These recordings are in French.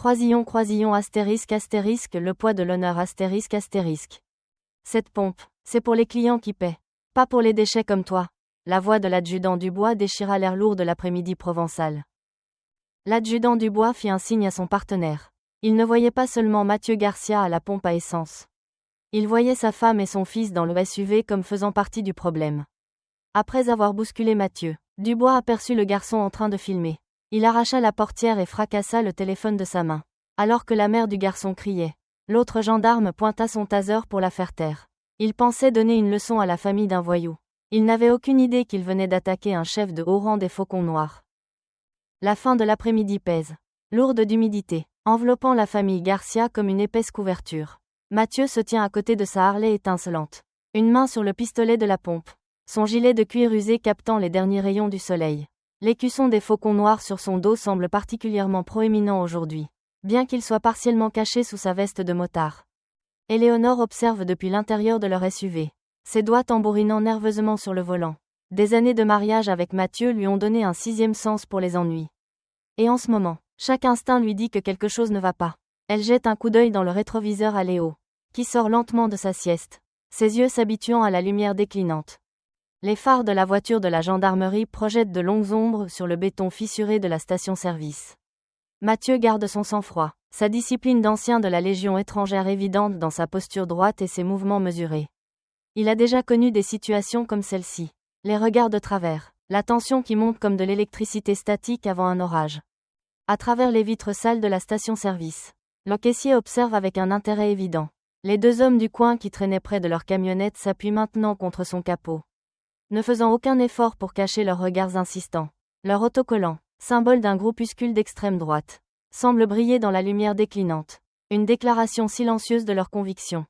Croisillon croisillon astérisque astérisque le poids de l'honneur astérisque astérisque. Cette pompe, c'est pour les clients qui paient. Pas pour les déchets comme toi. La voix de l'adjudant Dubois déchira l'air lourd de l'après-midi provençal. L'adjudant Dubois fit un signe à son partenaire. Il ne voyait pas seulement Mathieu Garcia à la pompe à essence. Il voyait sa femme et son fils dans le SUV comme faisant partie du problème. Après avoir bousculé Mathieu, Dubois aperçut le garçon en train de filmer. Il arracha la portière et fracassa le téléphone de sa main. Alors que la mère du garçon criait, l'autre gendarme pointa son taser pour la faire taire. Il pensait donner une leçon à la famille d'un voyou. Il n'avait aucune idée qu'il venait d'attaquer un chef de haut rang des Faucons Noirs. La fin de l'après-midi pèse, lourde d'humidité, enveloppant la famille Garcia comme une épaisse couverture. Mathieu se tient à côté de sa Harley étincelante. Une main sur le pistolet de la pompe. Son gilet de cuir usé captant les derniers rayons du soleil. L'écusson des Faucons Noirs sur son dos semble particulièrement proéminent aujourd'hui, bien qu'il soit partiellement caché sous sa veste de motard. Éléonore observe depuis l'intérieur de leur SUV, ses doigts tambourinant nerveusement sur le volant. Des années de mariage avec Mathieu lui ont donné un sixième sens pour les ennuis. Et en ce moment, chaque instinct lui dit que quelque chose ne va pas. Elle jette un coup d'œil dans le rétroviseur à Léo, qui sort lentement de sa sieste, ses yeux s'habituant à la lumière déclinante. Les phares de la voiture de la gendarmerie projettent de longues ombres sur le béton fissuré de la station-service. Mathieu garde son sang-froid, sa discipline d'ancien de la Légion étrangère évidente dans sa posture droite et ses mouvements mesurés. Il a déjà connu des situations comme celle-ci. Les regards de travers, la tension qui monte comme de l'électricité statique avant un orage. À travers les vitres sales de la station-service, le caissier observe avec un intérêt évident. Les deux hommes du coin qui traînaient près de leur camionnette s'appuient maintenant contre son capot, ne faisant aucun effort pour cacher leurs regards insistants. Leur autocollant, symbole d'un groupuscule d'extrême droite, semble briller dans la lumière déclinante. Une déclaration silencieuse de leurs convictions.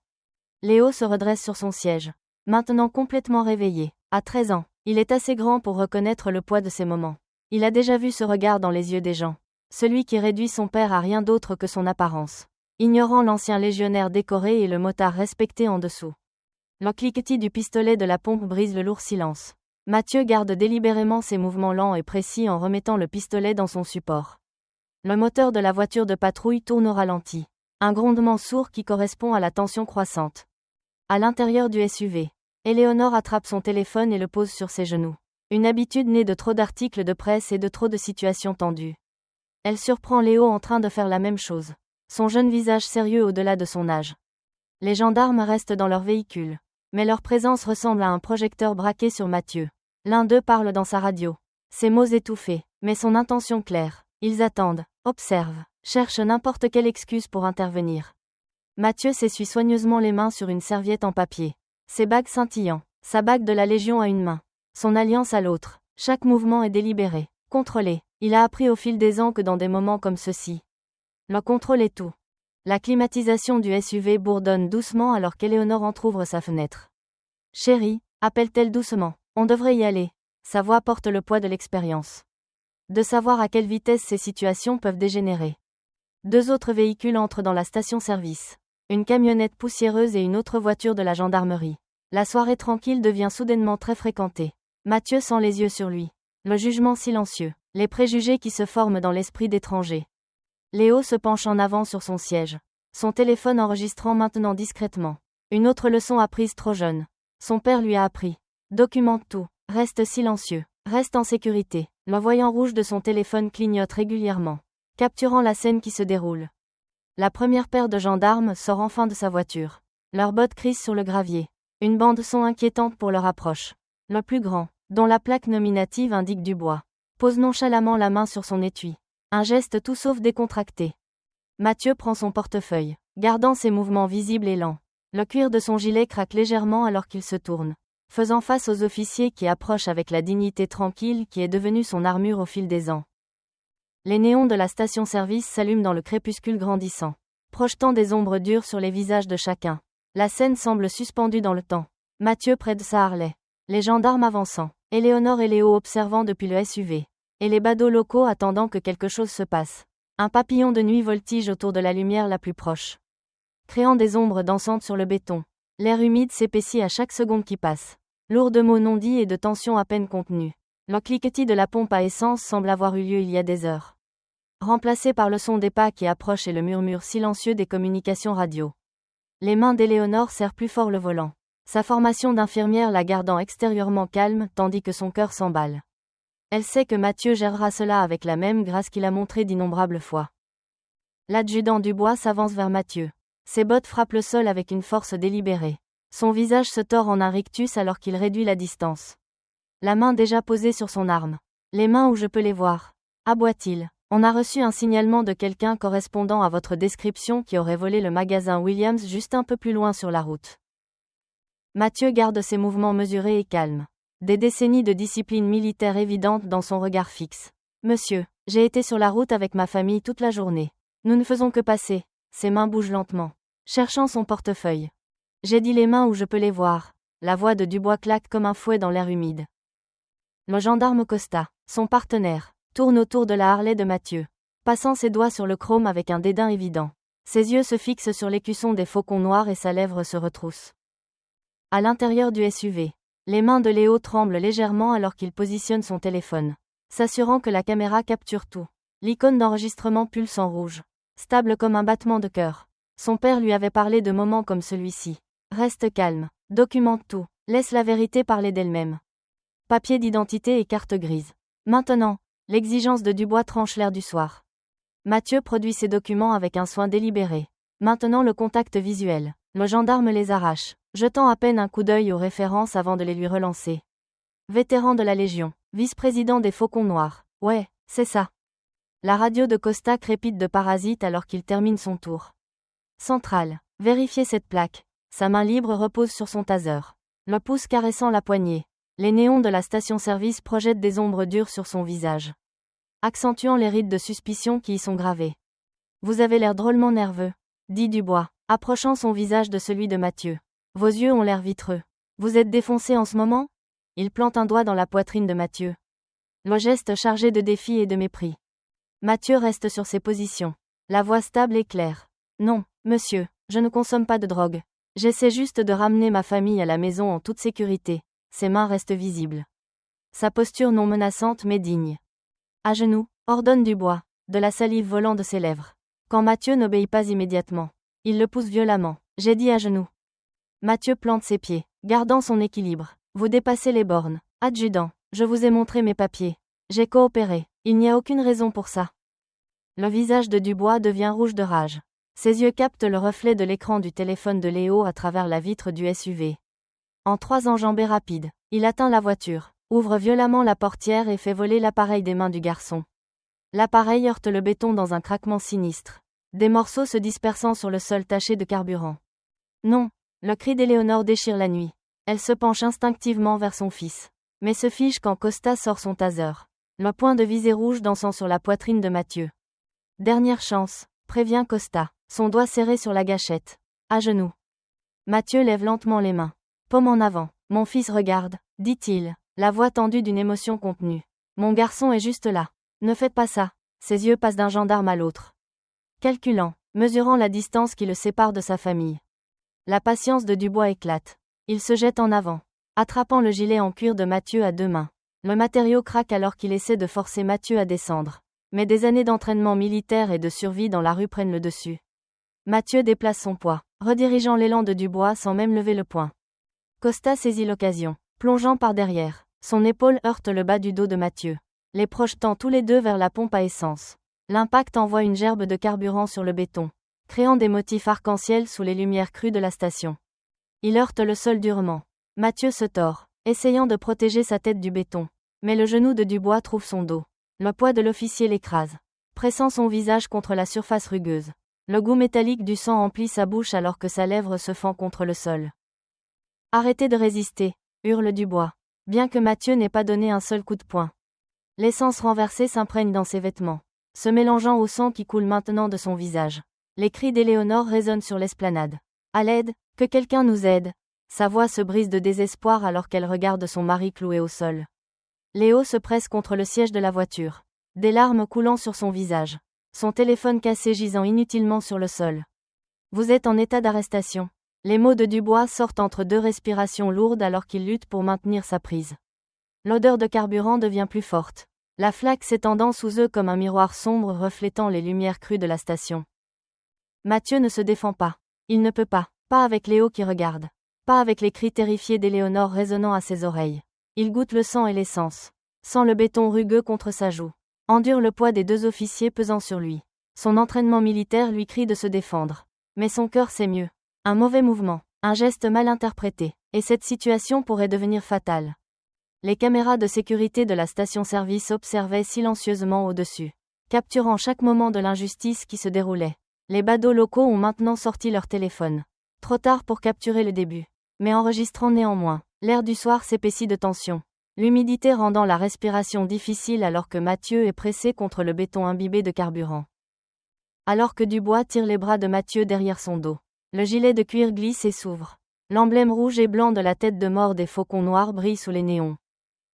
Léo se redresse sur son siège, maintenant complètement réveillé. À 13 ans, il est assez grand pour reconnaître le poids de ces moments. Il a déjà vu ce regard dans les yeux des gens. Celui qui réduit son père à rien d'autre que son apparence, ignorant l'ancien légionnaire décoré et le motard respecté en dessous. Le cliquetis du pistolet de la pompe brise le lourd silence. Mathieu garde délibérément ses mouvements lents et précis en remettant le pistolet dans son support. Le moteur de la voiture de patrouille tourne au ralenti. Un grondement sourd qui correspond à la tension croissante. À l'intérieur du SUV, Éléonore attrape son téléphone et le pose sur ses genoux. Une habitude née de trop d'articles de presse et de trop de situations tendues. Elle surprend Léo en train de faire la même chose. Son jeune visage sérieux au-delà de son âge. Les gendarmes restent dans leur véhicule. Mais leur présence ressemble à un projecteur braqué sur Mathieu. L'un d'eux parle dans sa radio. Ses mots étouffés, mais son intention claire. Ils attendent, observent, cherchent n'importe quelle excuse pour intervenir. Mathieu s'essuie soigneusement les mains sur une serviette en papier. Ses bagues scintillant, sa bague de la Légion à une main, son alliance à l'autre. Chaque mouvement est délibéré, contrôlé. Il a appris au fil des ans que dans des moments comme ceux-ci, le contrôle est tout. La climatisation du SUV bourdonne doucement alors qu'Éléonore entr'ouvre sa fenêtre. « Chérie », appelle-t-elle doucement, « on devrait y aller ». Sa voix porte le poids de l'expérience. De savoir à quelle vitesse ces situations peuvent dégénérer. Deux autres véhicules entrent dans la station-service. Une camionnette poussiéreuse et une autre voiture de la gendarmerie. La soirée tranquille devient soudainement très fréquentée. Mathieu sent les yeux sur lui. Le jugement silencieux. Les préjugés qui se forment dans l'esprit d'étrangers. Léo se penche en avant sur son siège. Son téléphone enregistrant maintenant discrètement. Une autre leçon apprise trop jeune. Son père lui a appris. Documente tout. Reste silencieux. Reste en sécurité. Le voyant rouge de son téléphone clignote régulièrement, capturant la scène qui se déroule. La première paire de gendarmes sort enfin de sa voiture. Leurs bottes crissent sur le gravier. Une bande son inquiétante pour leur approche. Le plus grand, dont la plaque nominative indique Dubois, pose nonchalamment la main sur son étui. Un geste tout sauf décontracté. Mathieu prend son portefeuille, gardant ses mouvements visibles et lents. Le cuir de son gilet craque légèrement alors qu'il se tourne, faisant face aux officiers qui approchent avec la dignité tranquille qui est devenue son armure au fil des ans. Les néons de la station-service s'allument dans le crépuscule grandissant, projetant des ombres dures sur les visages de chacun. La scène semble suspendue dans le temps. Mathieu près de sa Harley. Les gendarmes avançant. Éléonore et Léo observant depuis le SUV. Et les badauds locaux attendant que quelque chose se passe. Un papillon de nuit voltige autour de la lumière la plus proche, créant des ombres dansantes sur le béton. L'air humide s'épaissit à chaque seconde qui passe. Lourd de mots non dits et de tensions à peine contenues. Le cliquetis de la pompe à essence semble avoir eu lieu il y a des heures. remplacé par le son des pas qui approchent et le murmure silencieux des communications radio. Les mains d'Éléonore serrent plus fort le volant. Sa formation d'infirmière la gardant extérieurement calme tandis que son cœur s'emballe. Elle sait que Mathieu gérera cela avec la même grâce qu'il a montrée d'innombrables fois. L'adjudant Dubois s'avance vers Mathieu. Ses bottes frappent le sol avec une force délibérée. Son visage se tord en un rictus alors qu'il réduit la distance. La main déjà posée sur son arme. Les mains où je peux les voir. Aboie-t-il. On a reçu un signalement de quelqu'un correspondant à votre description qui aurait volé le magasin Williams juste un peu plus loin sur la route. Mathieu garde ses mouvements mesurés et calmes. Des décennies de discipline militaire évidente dans son regard fixe. Monsieur, j'ai été sur la route avec ma famille toute la journée. Nous ne faisons que passer. Ses mains bougent lentement, cherchant son portefeuille. J'ai dit les mains où je peux les voir. La voix de Dubois claque comme un fouet dans l'air humide. Le gendarme Costa, son partenaire, tourne autour de la Harley de Mathieu, passant ses doigts sur le chrome avec un dédain évident. Ses yeux se fixent sur l'écusson des faucons noirs et sa lèvre se retrousse. À l'intérieur du SUV, les mains de Léo tremblent légèrement alors qu'il positionne son téléphone, s'assurant que la caméra capture tout. L'icône d'enregistrement pulse en rouge, stable comme un battement de cœur. Son père lui avait parlé de moments comme celui-ci. Reste calme, documente tout, laisse la vérité parler d'elle-même. Papier d'identité et carte grise. Maintenant, l'exigence de Dubois tranche l'air du soir. Mathieu produit ses documents avec un soin délibéré. Maintenant le contact visuel. Le gendarme les arrache, jetant à peine un coup d'œil aux références avant de les lui relancer. Vétéran de la Légion, vice-président des Faucons Noirs. Ouais, c'est ça. La radio de Costa crépite de parasites alors qu'il termine son tour. Centrale. Vérifiez cette plaque. Sa main libre repose sur son taser. Le pouce caressant la poignée. Les néons de la station-service projettent des ombres dures sur son visage, accentuant les rides de suspicion qui y sont gravées. Vous avez l'air drôlement nerveux, dit Dubois, approchant son visage de celui de Mathieu. Vos yeux ont l'air vitreux. Vous êtes défoncé en ce moment ? Il plante un doigt dans la poitrine de Mathieu. Le geste chargé de défi et de mépris. Mathieu reste sur ses positions. La voix stable et claire. Non, monsieur, je ne consomme pas de drogue. J'essaie juste de ramener ma famille à la maison en toute sécurité. Ses mains restent visibles. Sa posture non menaçante mais digne. À genoux, ordonne Dubois, de la salive volant de ses lèvres. Quand Mathieu n'obéit pas immédiatement, il le pousse violemment. J'ai dit à genoux. Mathieu plante ses pieds, gardant son équilibre. Vous dépassez les bornes. Adjudant, je vous ai montré mes papiers. J'ai coopéré. Il n'y a aucune raison pour ça. Le visage de Dubois devient rouge de rage. Ses yeux captent le reflet de l'écran du téléphone de Léo à travers la vitre du SUV. En 3 enjambées rapides, il atteint la voiture, ouvre violemment la portière et fait voler l'appareil des mains du garçon. L'appareil heurte le béton dans un craquement sinistre. Des morceaux se dispersant sur le sol taché de carburant. Non, le cri d'Éléonore déchire la nuit. Elle se penche instinctivement vers son fils, mais se fige quand Costa sort son taser. Le point de visée rouge dansant sur la poitrine de Mathieu. Dernière chance, prévient Costa, son doigt serré sur la gâchette. À genoux. Mathieu lève lentement les mains. Paume en avant. Mon fils regarde, dit-il, la voix tendue d'une émotion contenue. Mon garçon est juste là. Ne faites pas ça. Ses yeux passent d'un gendarme à l'autre. Calculant, mesurant la distance qui le sépare de sa famille. La patience de Dubois éclate. Il se jette en avant, attrapant le gilet en cuir de Mathieu à 2 mains. Le matériau craque alors qu'il essaie de forcer Mathieu à descendre. Mais des années d'entraînement militaire et de survie dans la rue prennent le dessus. Mathieu déplace son poids, redirigeant l'élan de Dubois sans même lever le poing. Costa saisit l'occasion, plongeant par derrière. Son épaule heurte le bas du dos de Mathieu, les projetant tous les deux vers la pompe à essence. L'impact envoie une gerbe de carburant sur le béton, créant des motifs arc-en-ciel sous les lumières crues de la station. Il heurte le sol durement. Mathieu se tord, essayant de protéger sa tête du béton. Mais le genou de Dubois trouve son dos. Le poids de l'officier l'écrase, pressant son visage contre la surface rugueuse. Le goût métallique du sang emplit sa bouche alors que sa lèvre se fend contre le sol. Arrêtez de résister, hurle Dubois, bien que Mathieu n'ait pas donné un seul coup de poing. L'essence renversée s'imprègne dans ses vêtements, se mélangeant au sang qui coule maintenant de son visage. Les cris d'Éléonore résonnent sur l'esplanade. À l'aide, que quelqu'un nous aide. Sa voix se brise de désespoir alors qu'elle regarde son mari cloué au sol. Léo se presse contre le siège de la voiture, des larmes coulant sur son visage. Son téléphone cassé gisant inutilement sur le sol. Vous êtes en état d'arrestation. Les mots de Dubois sortent entre 2 respirations lourdes alors qu'il lutte pour maintenir sa prise. L'odeur de carburant devient plus forte. la flaque s'étendant sous eux comme un miroir sombre reflétant les lumières crues de la station. Mathieu ne se défend pas. Il ne peut pas avec Léo qui regarde. Pas avec les cris terrifiés d'Éléonore résonnant à ses oreilles. Il goûte le sang et l'essence. Sent le béton rugueux contre sa joue. Endure le poids des 2 officiers pesant sur lui. Son entraînement militaire lui crie de se défendre. Mais son cœur sait mieux. Un mauvais mouvement, un geste mal interprété, et cette situation pourrait devenir fatale. Les caméras de sécurité de la station-service observaient silencieusement au-dessus, capturant chaque moment de l'injustice qui se déroulait. Les badauds locaux ont maintenant sorti leur téléphone. Trop tard pour capturer le début. Mais enregistrant néanmoins, l'air du soir s'épaissit de tension. L'humidité rendant la respiration difficile alors que Mathieu est pressé contre le béton imbibé de carburant. Alors que Dubois tire les bras de Mathieu derrière son dos. Le gilet de cuir glisse et s'ouvre. L'emblème rouge et blanc de la tête de mort des faucons noirs brille sous les néons.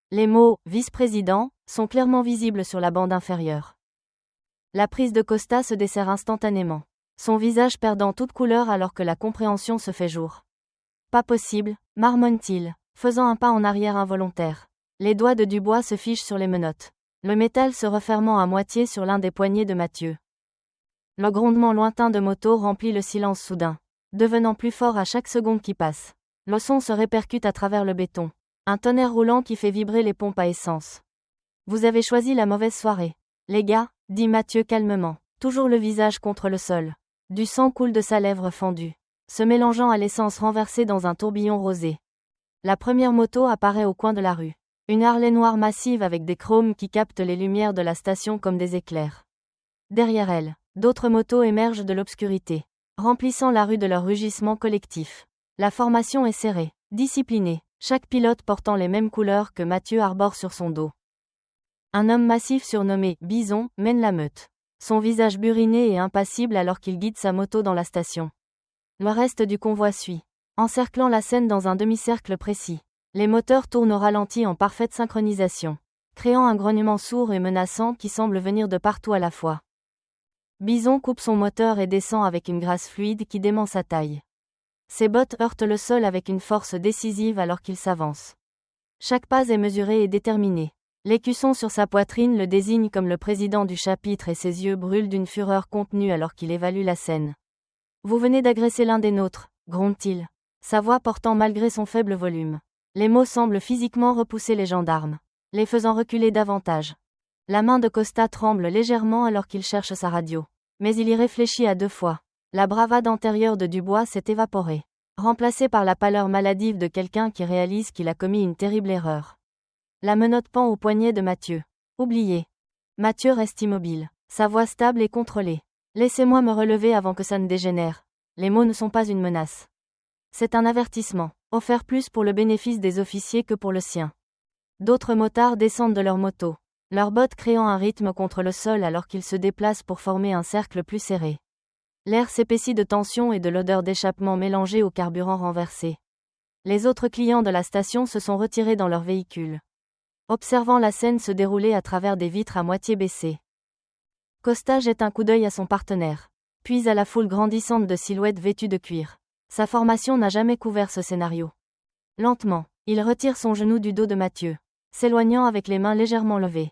Les mots « vice-président » sont clairement visibles sur la bande inférieure. La prise de Costa se dessert instantanément. Son visage perdant toute couleur alors que la compréhension se fait jour. Pas possible, marmonne-t-il, faisant un pas en arrière involontaire. Les doigts de Dubois se fichent sur les menottes. Le métal se refermant à moitié sur l'un des poignets de Mathieu. Le grondement lointain de moto remplit le silence soudain, devenant plus fort à chaque seconde qui passe. Le son se répercute à travers le béton. Un tonnerre roulant qui fait vibrer les pompes à essence. Vous avez choisi la mauvaise soirée. Les gars, dit Mathieu calmement, toujours le visage contre le sol. Du sang coule de sa lèvre fendue, se mélangeant à l'essence renversée dans un tourbillon rosé. La première moto apparaît au coin de la rue. Une Harley noire massive avec des chromes qui captent les lumières de la station comme des éclairs. Derrière elle, d'autres motos émergent de l'obscurité, remplissant la rue de leur rugissement collectif. La formation est serrée, disciplinée, chaque pilote portant les mêmes couleurs que Mathieu arbore sur son dos. Un homme massif surnommé Bison mène la meute. Son visage buriné et impassible alors qu'il guide sa moto dans la station. Le reste du convoi suit, encerclant la scène dans un demi-cercle précis. Les moteurs tournent au ralenti en parfaite synchronisation, créant un grognement sourd et menaçant qui semble venir de partout à la fois. Bison coupe son moteur et descend avec une grâce fluide qui dément sa taille. Ses bottes heurtent le sol avec une force décisive alors qu'il s'avance. Chaque pas est mesuré et déterminé. L'écusson sur sa poitrine le désigne comme le président du chapitre et ses yeux brûlent d'une fureur contenue alors qu'il évalue la scène. Vous venez d'agresser l'un des nôtres, gronde-t-il, sa voix portant malgré son faible volume. Les mots semblent physiquement repousser les gendarmes, les faisant reculer davantage. La main de Costa tremble légèrement alors qu'il cherche sa radio. Mais il y réfléchit à 2 fois. La bravade antérieure de Dubois s'est évaporée, remplacée par la pâleur maladive de quelqu'un qui réalise qu'il a commis une terrible erreur. La menotte pend au poignet de Mathieu. Oublié. Mathieu reste immobile, sa voix stable et contrôlée. Laissez-moi me relever avant que ça ne dégénère. Les mots ne sont pas une menace. C'est un avertissement, offert plus pour le bénéfice des officiers que pour le sien. D'autres motards descendent de leur moto, leurs bottes créant un rythme contre le sol alors qu'ils se déplacent pour former un cercle plus serré. L'air s'épaissit de tension et de l'odeur d'échappement mélangée au carburant renversé. Les autres clients de la station se sont retirés dans leur véhicule, observant la scène se dérouler à travers des vitres à moitié baissées. Costa jette un coup d'œil à son partenaire, puis à la foule grandissante de silhouettes vêtues de cuir. Sa formation n'a jamais couvert ce scénario. Lentement, il retire son genou du dos de Mathieu, s'éloignant avec les mains légèrement levées.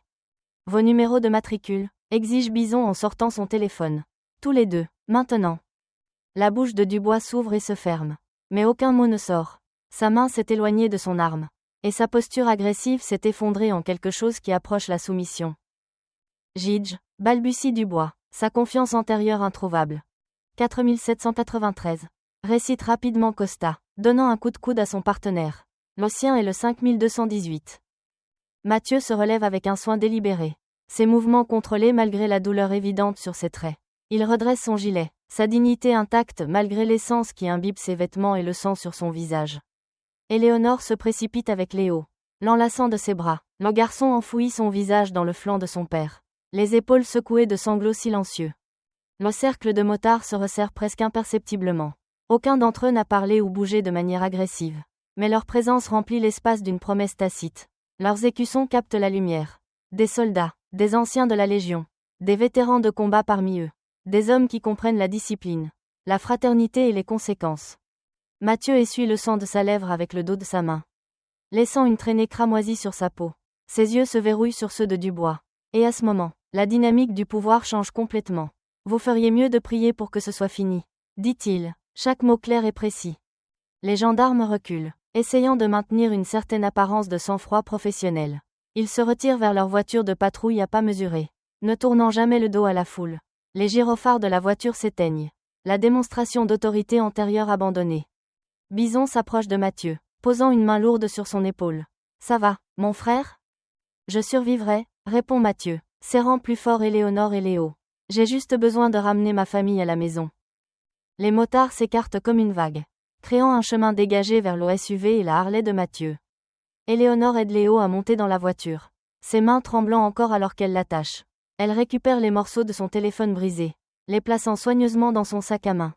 Vos numéros de matricule, exige Bison en sortant son téléphone. Tous les 2, maintenant. La bouche de Dubois s'ouvre et se ferme. Mais aucun mot ne sort. Sa main s'est éloignée de son arme. Et sa posture agressive s'est effondrée en quelque chose qui approche la soumission. Gidge, balbutie Dubois, sa confiance antérieure introuvable. 4793. Récite rapidement Costa, donnant un coup de coude à son partenaire. Le sien est le 5218. Mathieu se relève avec un soin délibéré. Ses mouvements contrôlés malgré la douleur évidente sur ses traits. Il redresse son gilet, sa dignité intacte malgré l'essence qui imbibe ses vêtements et le sang sur son visage. Éléonore se précipite avec Léo, l'enlaçant de ses bras. Le garçon enfouit son visage dans le flanc de son père, les épaules secouées de sanglots silencieux. Le cercle de motards se resserre presque imperceptiblement. Aucun d'entre eux n'a parlé ou bougé de manière agressive. Mais leur présence remplit l'espace d'une promesse tacite. Leurs écussons captent la lumière. Des soldats, des anciens de la Légion, des vétérans de combat parmi eux. Des hommes qui comprennent la discipline, la fraternité et les conséquences. Mathieu essuie le sang de sa lèvre avec le dos de sa main, laissant une traînée cramoisie sur sa peau. Ses yeux se verrouillent sur ceux de Dubois. Et à ce moment, la dynamique du pouvoir change complètement. Vous feriez mieux de prier pour que ce soit fini, dit-il, chaque mot clair et précis. Les gendarmes reculent, essayant de maintenir une certaine apparence de sang-froid professionnel. Ils se retirent vers leur voiture de patrouille à pas mesurés, ne tournant jamais le dos à la foule. Les gyrophares de la voiture s'éteignent. La démonstration d'autorité antérieure abandonnée. Bison s'approche de Mathieu, posant une main lourde sur son épaule. « Ça va, mon frère ? » « Je survivrai, » répond Mathieu, serrant plus fort Éléonore et Léo. « J'ai juste besoin de ramener ma famille à la maison. » Les motards s'écartent comme une vague, créant un chemin dégagé vers le SUV et la Harley de Mathieu. Éléonore aide Léo à monter dans la voiture, ses mains tremblant encore alors qu'elle l'attache. Elle récupère les morceaux de son téléphone brisé, les plaçant soigneusement dans son sac à main.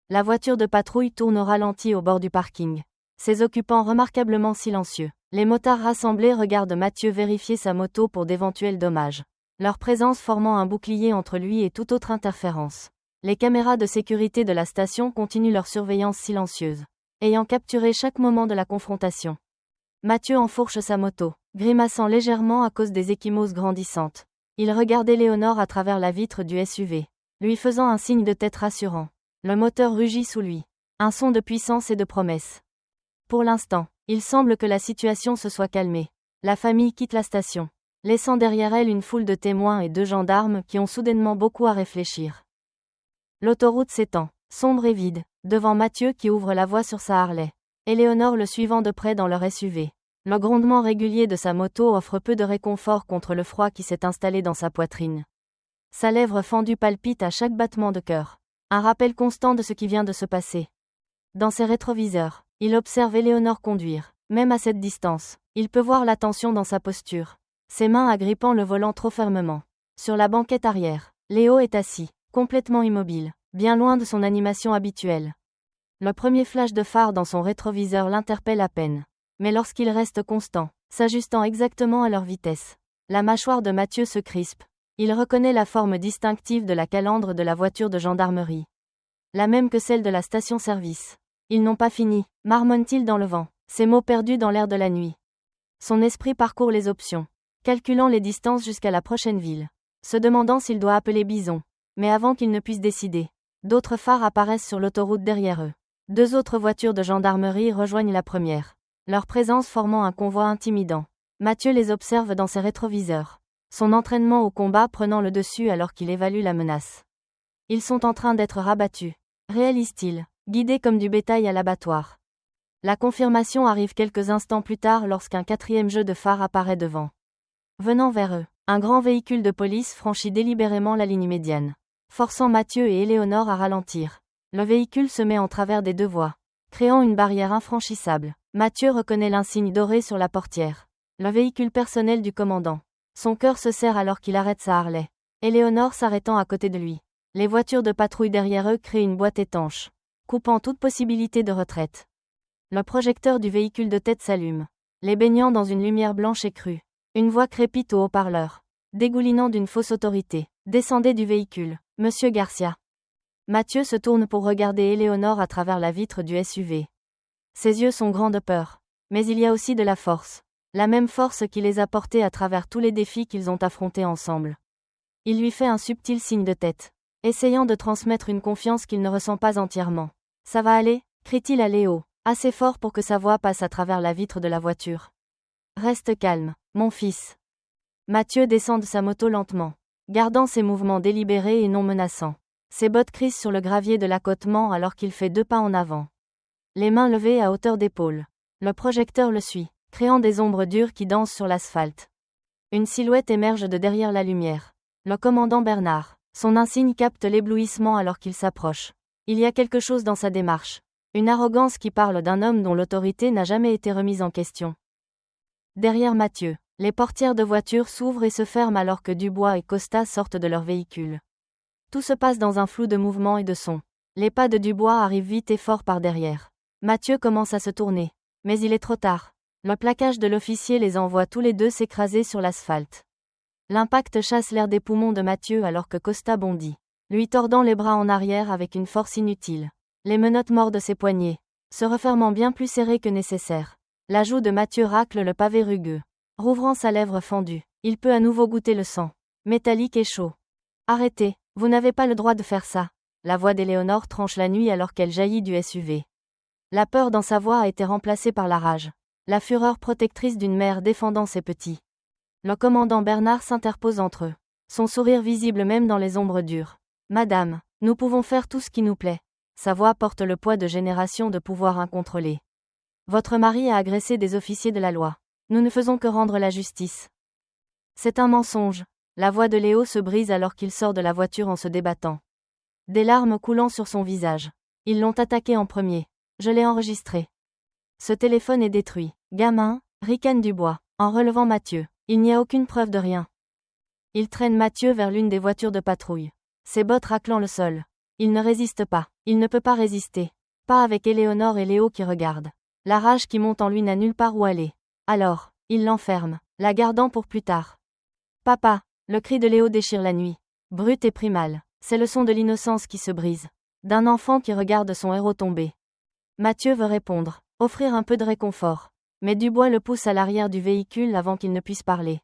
La voiture de patrouille tourne au ralenti au bord du parking. Ses occupants remarquablement silencieux. Les motards rassemblés regardent Mathieu vérifier sa moto pour d'éventuels dommages. Leur présence formant un bouclier entre lui et toute autre interférence. Les caméras de sécurité de la station continuent leur surveillance silencieuse, ayant capturé chaque moment de la confrontation. Mathieu enfourche sa moto, grimaçant légèrement à cause des ecchymoses grandissantes. Il regarde Éléonore à travers la vitre du SUV, lui faisant un signe de tête rassurant. Le moteur rugit sous lui. Un son de puissance et de promesse. Pour l'instant, il semble que la situation se soit calmée. La famille quitte la station, laissant derrière elle une foule de témoins et 2 gendarmes qui ont soudainement beaucoup à réfléchir. L'autoroute s'étend, sombre et vide, devant Mathieu qui ouvre la voie sur sa Harley. Éléonore le suivant de près dans leur SUV. Le grondement régulier de sa moto offre peu de réconfort contre le froid qui s'est installé dans sa poitrine. Sa lèvre fendue palpite à chaque battement de cœur. Un rappel constant de ce qui vient de se passer. Dans ses rétroviseurs, il observe Éléonore conduire. Même à cette distance, il peut voir la tension dans sa posture. Ses mains agrippant le volant trop fermement. Sur la banquette arrière, Léo est assis, complètement immobile, bien loin de son animation habituelle. Le premier flash de phare dans son rétroviseur l'interpelle à peine. Mais lorsqu'il reste constant, s'ajustant exactement à leur vitesse, la mâchoire de Mathieu se crispe. Il reconnaît la forme distinctive de la calandre de la voiture de gendarmerie. La même que celle de la station-service. Ils n'ont pas fini, marmonne-t-il dans le vent, ses mots perdus dans l'air de la nuit. Son esprit parcourt les options, calculant les distances jusqu'à la prochaine ville, se demandant s'il doit appeler Bison. Mais avant qu'il ne puisse décider, d'autres phares apparaissent sur l'autoroute derrière eux. 2 autres voitures de gendarmerie rejoignent la première, leur présence formant un convoi intimidant. Mathieu les observe dans ses rétroviseurs, son entraînement au combat prenant le dessus alors qu'il évalue la menace. Ils sont en train d'être rabattus, réalise-t-il, guidés comme du bétail à l'abattoir. La confirmation arrive quelques instants plus tard lorsqu'un 4e jeu de phare apparaît devant. Venant vers eux, un grand véhicule de police franchit délibérément la ligne médiane, forçant Mathieu et Éléonore à ralentir. Le véhicule se met en travers des 2 voies, créant une barrière infranchissable. Mathieu reconnaît l'insigne doré sur la portière. Le véhicule personnel du commandant. Son cœur se serre alors qu'il arrête sa Harley. Éléonore s'arrêtant à côté de lui. Les voitures de patrouille derrière eux créent une boîte étanche, coupant toute possibilité de retraite. Le projecteur du véhicule de tête s'allume, les baignant dans une lumière blanche et crue. Une voix crépite au haut-parleur, dégoulinant d'une fausse autorité. Descendez du véhicule, Monsieur Garcia. Mathieu se tourne pour regarder Éléonore à travers la vitre du SUV. Ses yeux sont grands de peur. Mais il y a aussi de la force. La même force qui les a portés à travers tous les défis qu'ils ont affrontés ensemble. Il lui fait un subtil signe de tête, essayant de transmettre une confiance qu'il ne ressent pas entièrement. « Ça va aller ?» crie-t-il à Léo, assez fort pour que sa voix passe à travers la vitre de la voiture. « Reste calme, mon fils. » Mathieu descend de sa moto lentement, gardant ses mouvements délibérés et non menaçants. Ses bottes crissent sur le gravier de l'accotement alors qu'il fait 2 pas en avant. Les mains levées à hauteur d'épaule. Le projecteur le suit, créant des ombres dures qui dansent sur l'asphalte. Une silhouette émerge de derrière la lumière. Le commandant Bernard. Son insigne capte l'éblouissement alors qu'il s'approche. Il y a quelque chose dans sa démarche. Une arrogance qui parle d'un homme dont l'autorité n'a jamais été remise en question. Derrière Mathieu, les portières de voiture s'ouvrent et se ferment alors que Dubois et Costa sortent de leur véhicule. Tout se passe dans un flou de mouvements et de sons. Les pas de Dubois arrivent vite et fort par derrière. Mathieu commence à se tourner. Mais il est trop tard. Le plaquage de l'officier les envoie tous les 2 s'écraser sur l'asphalte. L'impact chasse l'air des poumons de Mathieu alors que Costa bondit, lui tordant les bras en arrière avec une force inutile. Les menottes mordent ses poignets, se refermant bien plus serrés que nécessaire. La joue de Mathieu racle le pavé rugueux. Rouvrant sa lèvre fendue, il peut à nouveau goûter le sang. métallique et chaud. Arrêtez, vous n'avez pas le droit de faire ça. La voix d'Éléonore tranche la nuit alors qu'elle jaillit du SUV. La peur dans sa voix a été remplacée par la rage. La fureur protectrice d'une mère défendant ses petits. Le commandant Bernard s'interpose entre eux. Son sourire visible même dans les ombres dures. Madame, nous pouvons faire tout ce qui nous plaît. Sa voix porte le poids de générations de pouvoir incontrôlé. Votre mari a agressé des officiers de la loi. Nous ne faisons que rendre la justice. C'est un mensonge. La voix de Léo se brise alors qu'il sort de la voiture en se débattant. Des larmes coulant sur son visage. Ils l'ont attaqué en premier. Je l'ai enregistré. Ce téléphone est détruit. Gamin, ricane Dubois, en relevant Mathieu. Il n'y a aucune preuve de rien. Il traîne Mathieu vers l'une des voitures de patrouille. Ses bottes raclant le sol. Il ne résiste pas. Il ne peut pas résister. Pas avec Éléonore et Léo qui regardent. La rage qui monte en lui n'a nulle part où aller. Alors, il l'enferme, la gardant pour plus tard. Papa, le cri de Léo déchire la nuit. Brut et primal. C'est le son de l'innocence qui se brise. D'un enfant qui regarde son héros tomber. Mathieu veut répondre, offrir un peu de réconfort. Mais Dubois le pousse à l'arrière du véhicule avant qu'il ne puisse parler.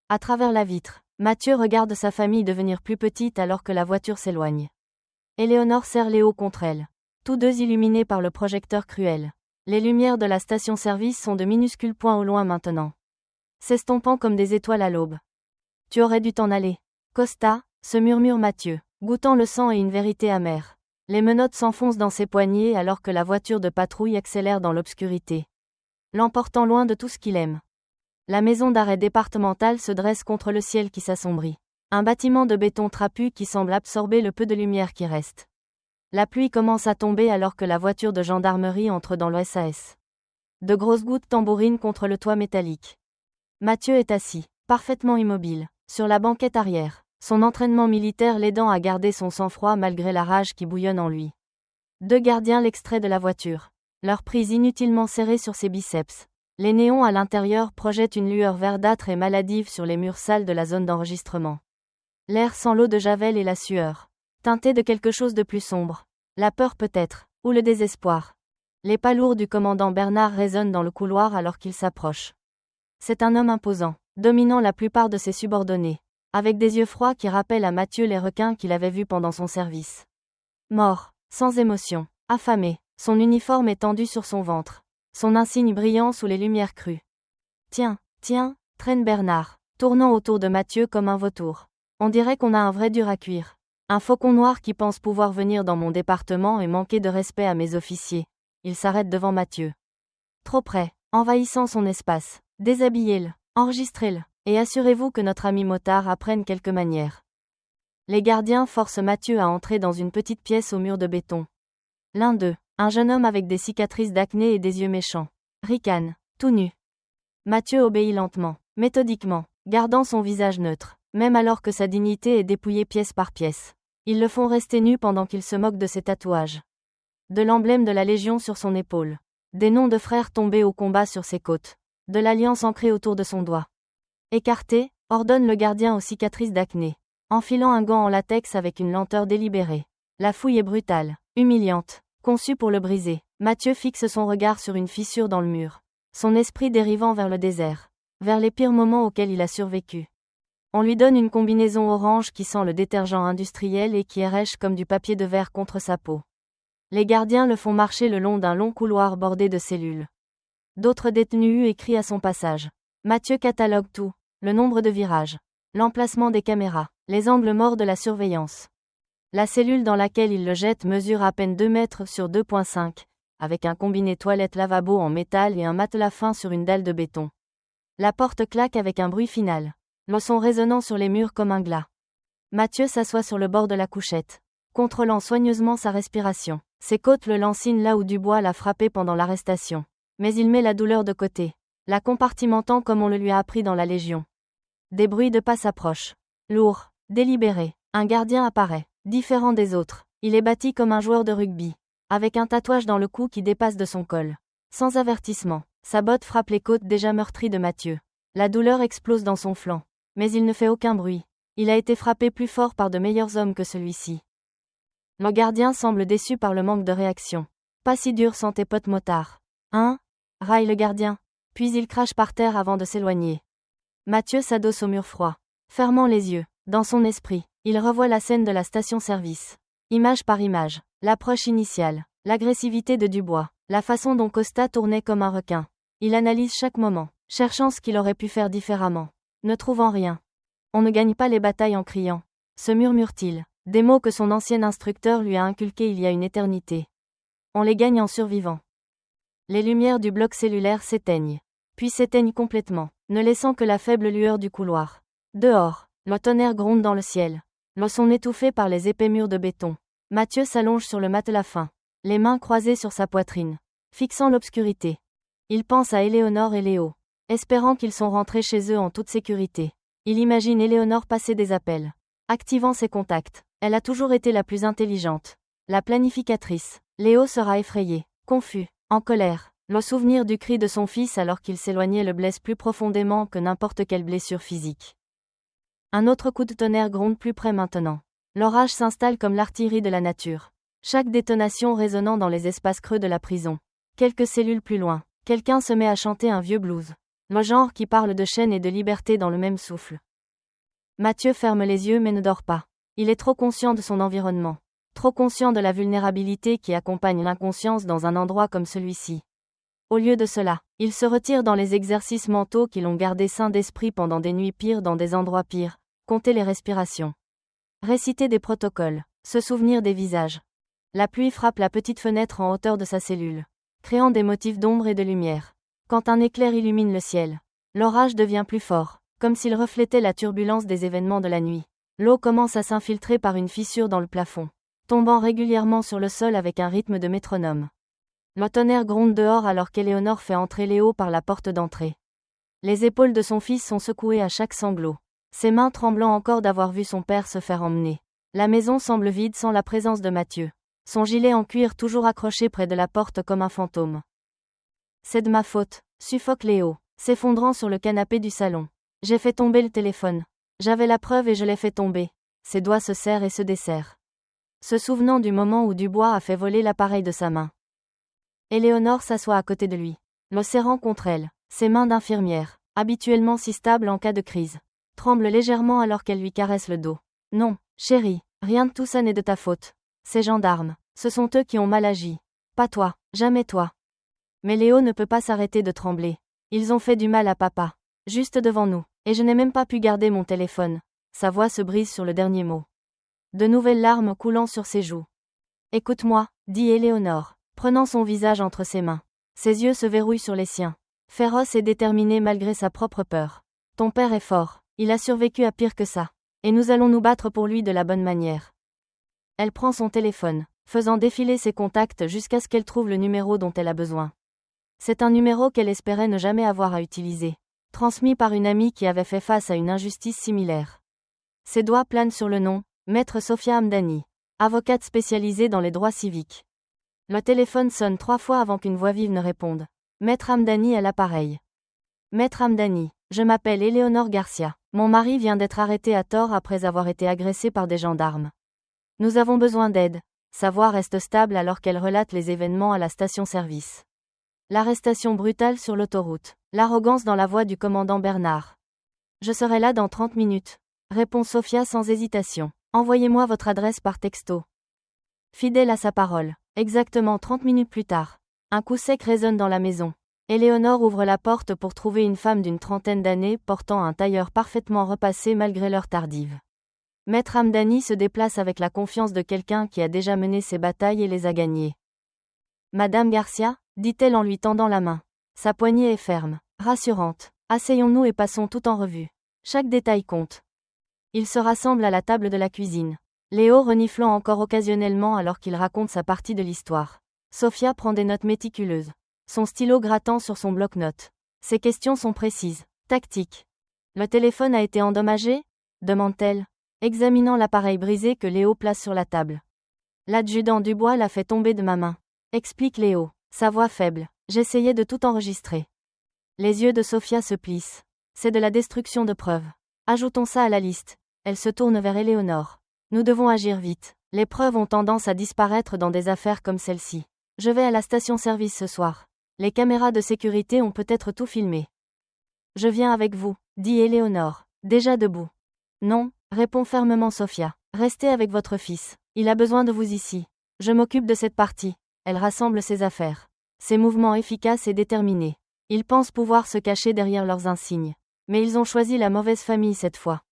À travers la vitre, Mathieu regarde sa famille devenir plus petite alors que la voiture s'éloigne. Éléonore serre Léo contre elle. Tous deux illuminés par le projecteur cruel. Les lumières de la station-service sont de minuscules points au loin maintenant. S'estompant comme des étoiles à l'aube. Tu aurais dû t'en aller. Costa, se murmure Mathieu, goûtant le sang et une vérité amère. Les menottes s'enfoncent dans ses poignets alors que la voiture de patrouille accélère dans l'obscurité. L'emportant loin de tout ce qu'il aime. La maison d'arrêt départementale se dresse contre le ciel qui s'assombrit. Un bâtiment de béton trapu qui semble absorber le peu de lumière qui reste. La pluie commence à tomber alors que la voiture de gendarmerie entre dans le SAS. De grosses gouttes tambourinent contre le toit métallique. Mathieu est assis, parfaitement immobile, sur la banquette arrière, son entraînement militaire l'aidant à garder son sang-froid malgré la rage qui bouillonne en lui. Deux gardiens l'extraient de la voiture. Leur prise inutilement serrée sur ses biceps. Les néons à l'intérieur projettent une lueur verdâtre et maladive sur les murs sales de la zone d'enregistrement. L'air sent l'eau de javel et la sueur. Teinté de quelque chose de plus sombre. La peur peut-être, ou le désespoir. Les pas lourds du commandant Bernard résonnent dans le couloir alors qu'il s'approche. C'est un homme imposant, dominant la plupart de ses subordonnés. Avec des yeux froids qui rappellent à Mathieu les requins qu'il avait vus pendant son service. Mort, sans émotion, affamé. Son uniforme est tendu sur son ventre. Son insigne brillant sous les lumières crues. Tiens, traîne Bernard, tournant autour de Mathieu comme un vautour. On dirait qu'on a un vrai dur à cuire. Un faucon noir qui pense pouvoir venir dans mon département et manquer de respect à mes officiers. Il s'arrête devant Mathieu. Trop près, envahissant son espace. Déshabillez-le, enregistrez-le, et assurez-vous que notre ami motard apprenne quelques manières. Les gardiens forcent Mathieu à entrer dans une petite pièce au mur de béton. L'un d'eux, un jeune homme avec des cicatrices d'acné et des yeux méchants. Ricane, tout nu. Mathieu obéit lentement, méthodiquement, gardant son visage neutre, même alors que sa dignité est dépouillée pièce par pièce. Ils le font rester nu pendant qu'il se moque de ses tatouages. De l'emblème de la Légion sur son épaule. Des noms de frères tombés au combat sur ses côtes. De l'alliance ancrée autour de son doigt. Écarté, ordonne le gardien aux cicatrices d'acné. Enfilant un gant en latex avec une lenteur délibérée. La fouille est brutale, humiliante. Conçu pour le briser, Mathieu fixe son regard sur une fissure dans le mur. Son esprit dérivant vers le désert. Vers les pires moments auxquels il a survécu. On lui donne une combinaison orange qui sent le détergent industriel et qui est rêche comme du papier de verre contre sa peau. Les gardiens le font marcher le long d'un long couloir bordé de cellules. D'autres détenus écrient à son passage. Mathieu catalogue tout, le nombre de virages, l'emplacement des caméras, les angles morts de la surveillance. La cellule dans laquelle il le jette mesure à peine 2 mètres sur 2,5, avec un combiné toilette-lavabo en métal et un matelas fin sur une dalle de béton. La porte claque avec un bruit final. Le son résonnant sur les murs comme un glas. Mathieu s'assoit sur le bord de la couchette, contrôlant soigneusement sa respiration. Ses côtes le lancinent là où Dubois l'a frappé pendant l'arrestation. Mais il met la douleur de côté, la compartimentant comme on le lui a appris dans la Légion. Des bruits de pas s'approchent. Lourd, délibéré, un gardien apparaît. Différent des autres, il est bâti comme un joueur de rugby, avec un tatouage dans le cou qui dépasse de son col. Sans avertissement, sa botte frappe les côtes déjà meurtries de Mathieu. La douleur explose dans son flanc, mais il ne fait aucun bruit. Il a été frappé plus fort par de meilleurs hommes que celui-ci. Le gardien semble déçu par le manque de réaction. Pas si dur sans tes potes motards. Hein ? Raille le gardien, puis il crache par terre avant de s'éloigner. Mathieu s'adosse au mur froid, fermant les yeux. Dans son esprit, il revoit la scène de la station-service. Image par image, l'approche initiale, l'agressivité de Dubois, la façon dont Costa tournait comme un requin. Il analyse chaque moment, cherchant ce qu'il aurait pu faire différemment. Ne trouvant rien. On ne gagne pas les batailles en criant. Se murmure-t-il, des mots que son ancien instructeur lui a inculqués il y a une éternité. On les gagne en survivant. Les lumières du bloc cellulaire s'éteignent. Puis s'éteignent complètement, ne laissant que la faible lueur du couloir. Dehors, le tonnerre gronde dans le ciel. Le son étouffé par les épais murs de béton. Mathieu s'allonge sur le matelas fin, les mains croisées sur sa poitrine, fixant l'obscurité. Il pense à Éléonore et Léo, espérant qu'ils sont rentrés chez eux en toute sécurité. Il imagine Éléonore passer des appels, activant ses contacts. Elle a toujours été la plus intelligente, la planificatrice. Léo sera effrayé, confus, en colère. Le souvenir du cri de son fils alors qu'il s'éloignait le blesse plus profondément que n'importe quelle blessure physique. Un autre coup de tonnerre gronde plus près maintenant. L'orage s'installe comme l'artillerie de la nature. Chaque détonation résonnant dans les espaces creux de la prison. Quelques cellules plus loin, quelqu'un se met à chanter un vieux blues. Le genre qui parle de chaîne et de liberté dans le même souffle. Mathieu ferme les yeux mais ne dort pas. Il est trop conscient de son environnement. Trop conscient de la vulnérabilité qui accompagne l'inconscience dans un endroit comme celui-ci. Au lieu de cela, il se retire dans les exercices mentaux qui l'ont gardé sain d'esprit pendant des nuits pires dans des endroits pires. Compter les respirations. Réciter des protocoles. Se souvenir des visages. La pluie frappe la petite fenêtre en hauteur de sa cellule, créant des motifs d'ombre et de lumière. Quand un éclair illumine le ciel, l'orage devient plus fort, comme s'il reflétait la turbulence des événements de la nuit. L'eau commence à s'infiltrer par une fissure dans le plafond, tombant régulièrement sur le sol avec un rythme de métronome. Le tonnerre gronde dehors alors qu'Éléonore fait entrer Léo par la porte d'entrée. Les épaules de son fils sont secouées à chaque sanglot, ses mains tremblant encore d'avoir vu son père se faire emmener. La maison semble vide sans la présence de Mathieu. Son gilet en cuir toujours accroché près de la porte comme un fantôme. C'est de ma faute, suffoque Léo, s'effondrant sur le canapé du salon. J'ai fait tomber le téléphone. J'avais la preuve et je l'ai fait tomber. Ses doigts se serrent et se desserrent. Se souvenant du moment où Dubois a fait voler l'appareil de sa main. Éléonore s'assoit à côté de lui, le serrant contre elle. Ses mains d'infirmière, habituellement si stables en cas de crise, tremblent légèrement alors qu'elle lui caresse le dos. Non, chérie, rien de tout ça n'est de ta faute. Ces gendarmes, ce sont eux qui ont mal agi. Pas toi, jamais toi. Mais Léo ne peut pas s'arrêter de trembler. Ils ont fait du mal à papa. Juste devant nous. Et je n'ai même pas pu garder mon téléphone. Sa voix se brise sur le dernier mot. De nouvelles larmes coulant sur ses joues. Écoute-moi, dit Éléonore, prenant son visage entre ses mains. Ses yeux se verrouillent sur les siens. Féroce et déterminé malgré sa propre peur. Ton père est fort. Il a survécu à pire que ça. Et nous allons nous battre pour lui de la bonne manière. Elle prend son téléphone, faisant défiler ses contacts jusqu'à ce qu'elle trouve le numéro dont elle a besoin. C'est un numéro qu'elle espérait ne jamais avoir à utiliser. Transmis par une amie qui avait fait face à une injustice similaire. Ses doigts planent sur le nom, Maître Sophia Hamdani, avocate spécialisée dans les droits civiques. Le téléphone sonne 3 fois avant qu'une voix vive ne réponde. Maître Hamdani à l'appareil. Maître Hamdani, je m'appelle Éléonore Garcia. Mon mari vient d'être arrêté à tort après avoir été agressé par des gendarmes. Nous avons besoin d'aide. Sa voix reste stable alors qu'elle relate les événements à la station-service. L'arrestation brutale sur l'autoroute. L'arrogance dans la voix du commandant Bernard. Je serai là dans 30 minutes. Répond Sophia sans hésitation. Envoyez-moi votre adresse par texto. Fidèle à sa parole. Exactement 30 minutes plus tard. Un coup sec résonne dans la maison. Éléonore ouvre la porte pour trouver une femme d'une trentaine d'années portant un tailleur parfaitement repassé malgré l'heure tardive. Maître Hamdani se déplace avec la confiance de quelqu'un qui a déjà mené ses batailles et les a gagnées. Madame Garcia, dit-elle en lui tendant la main. Sa poignée est ferme, rassurante. Asseyons-nous et passons tout en revue. Chaque détail compte. Ils se rassemblent à la table de la cuisine. Léo reniflant encore occasionnellement alors qu'il raconte sa partie de l'histoire. Sophia prend des notes méticuleuses. Son stylo grattant sur son bloc-notes. Ses questions sont précises, tactiques. Le téléphone a été endommagé ? Demande-t-elle, examinant l'appareil brisé que Léo place sur la table. L'adjudant Dubois l'a fait tomber de ma main. Explique Léo, sa voix faible. J'essayais de tout enregistrer. Les yeux de Sophia se plissent. C'est de la destruction de preuves. Ajoutons ça à la liste. Elle se tourne vers Éléonore. Nous devons agir vite. Les preuves ont tendance à disparaître dans des affaires comme celle-ci. Je vais à la station-service ce soir. Les caméras de sécurité ont peut-être tout filmé. Je viens avec vous, dit Éléonore, déjà debout. Non, Répond fermement Sofia. Restez avec votre fils. Il a besoin de vous ici. Je m'occupe de cette partie. Elle rassemble ses affaires. Ses mouvements efficaces et déterminés. Ils pensent pouvoir se cacher derrière leurs insignes. Mais ils ont choisi la mauvaise famille cette fois.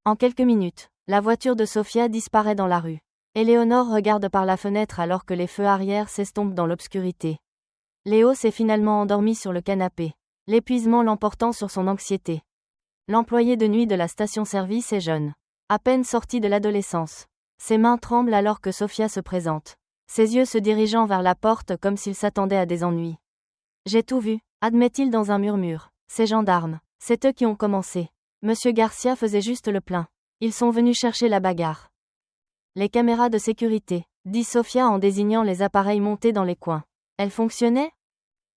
En quelques minutes, la voiture de Sofia disparaît dans la rue. Éléonore regarde par la fenêtre alors que les feux arrière s'estompent dans l'obscurité. Léo s'est finalement endormi sur le canapé, l'épuisement l'emportant sur son anxiété. L'employé de nuit de la station-service est jeune, à peine sorti de l'adolescence. Ses mains tremblent alors que Sofia se présente, ses yeux se dirigeant vers la porte comme s'il s'attendait à des ennuis. J'ai tout vu, admet-il dans un murmure. Ces gendarmes, c'est eux qui ont commencé. Monsieur Garcia faisait juste le plein. Ils sont venus chercher la bagarre. Les caméras de sécurité, dit Sofia en désignant les appareils montés dans les coins. Elles fonctionnaient ?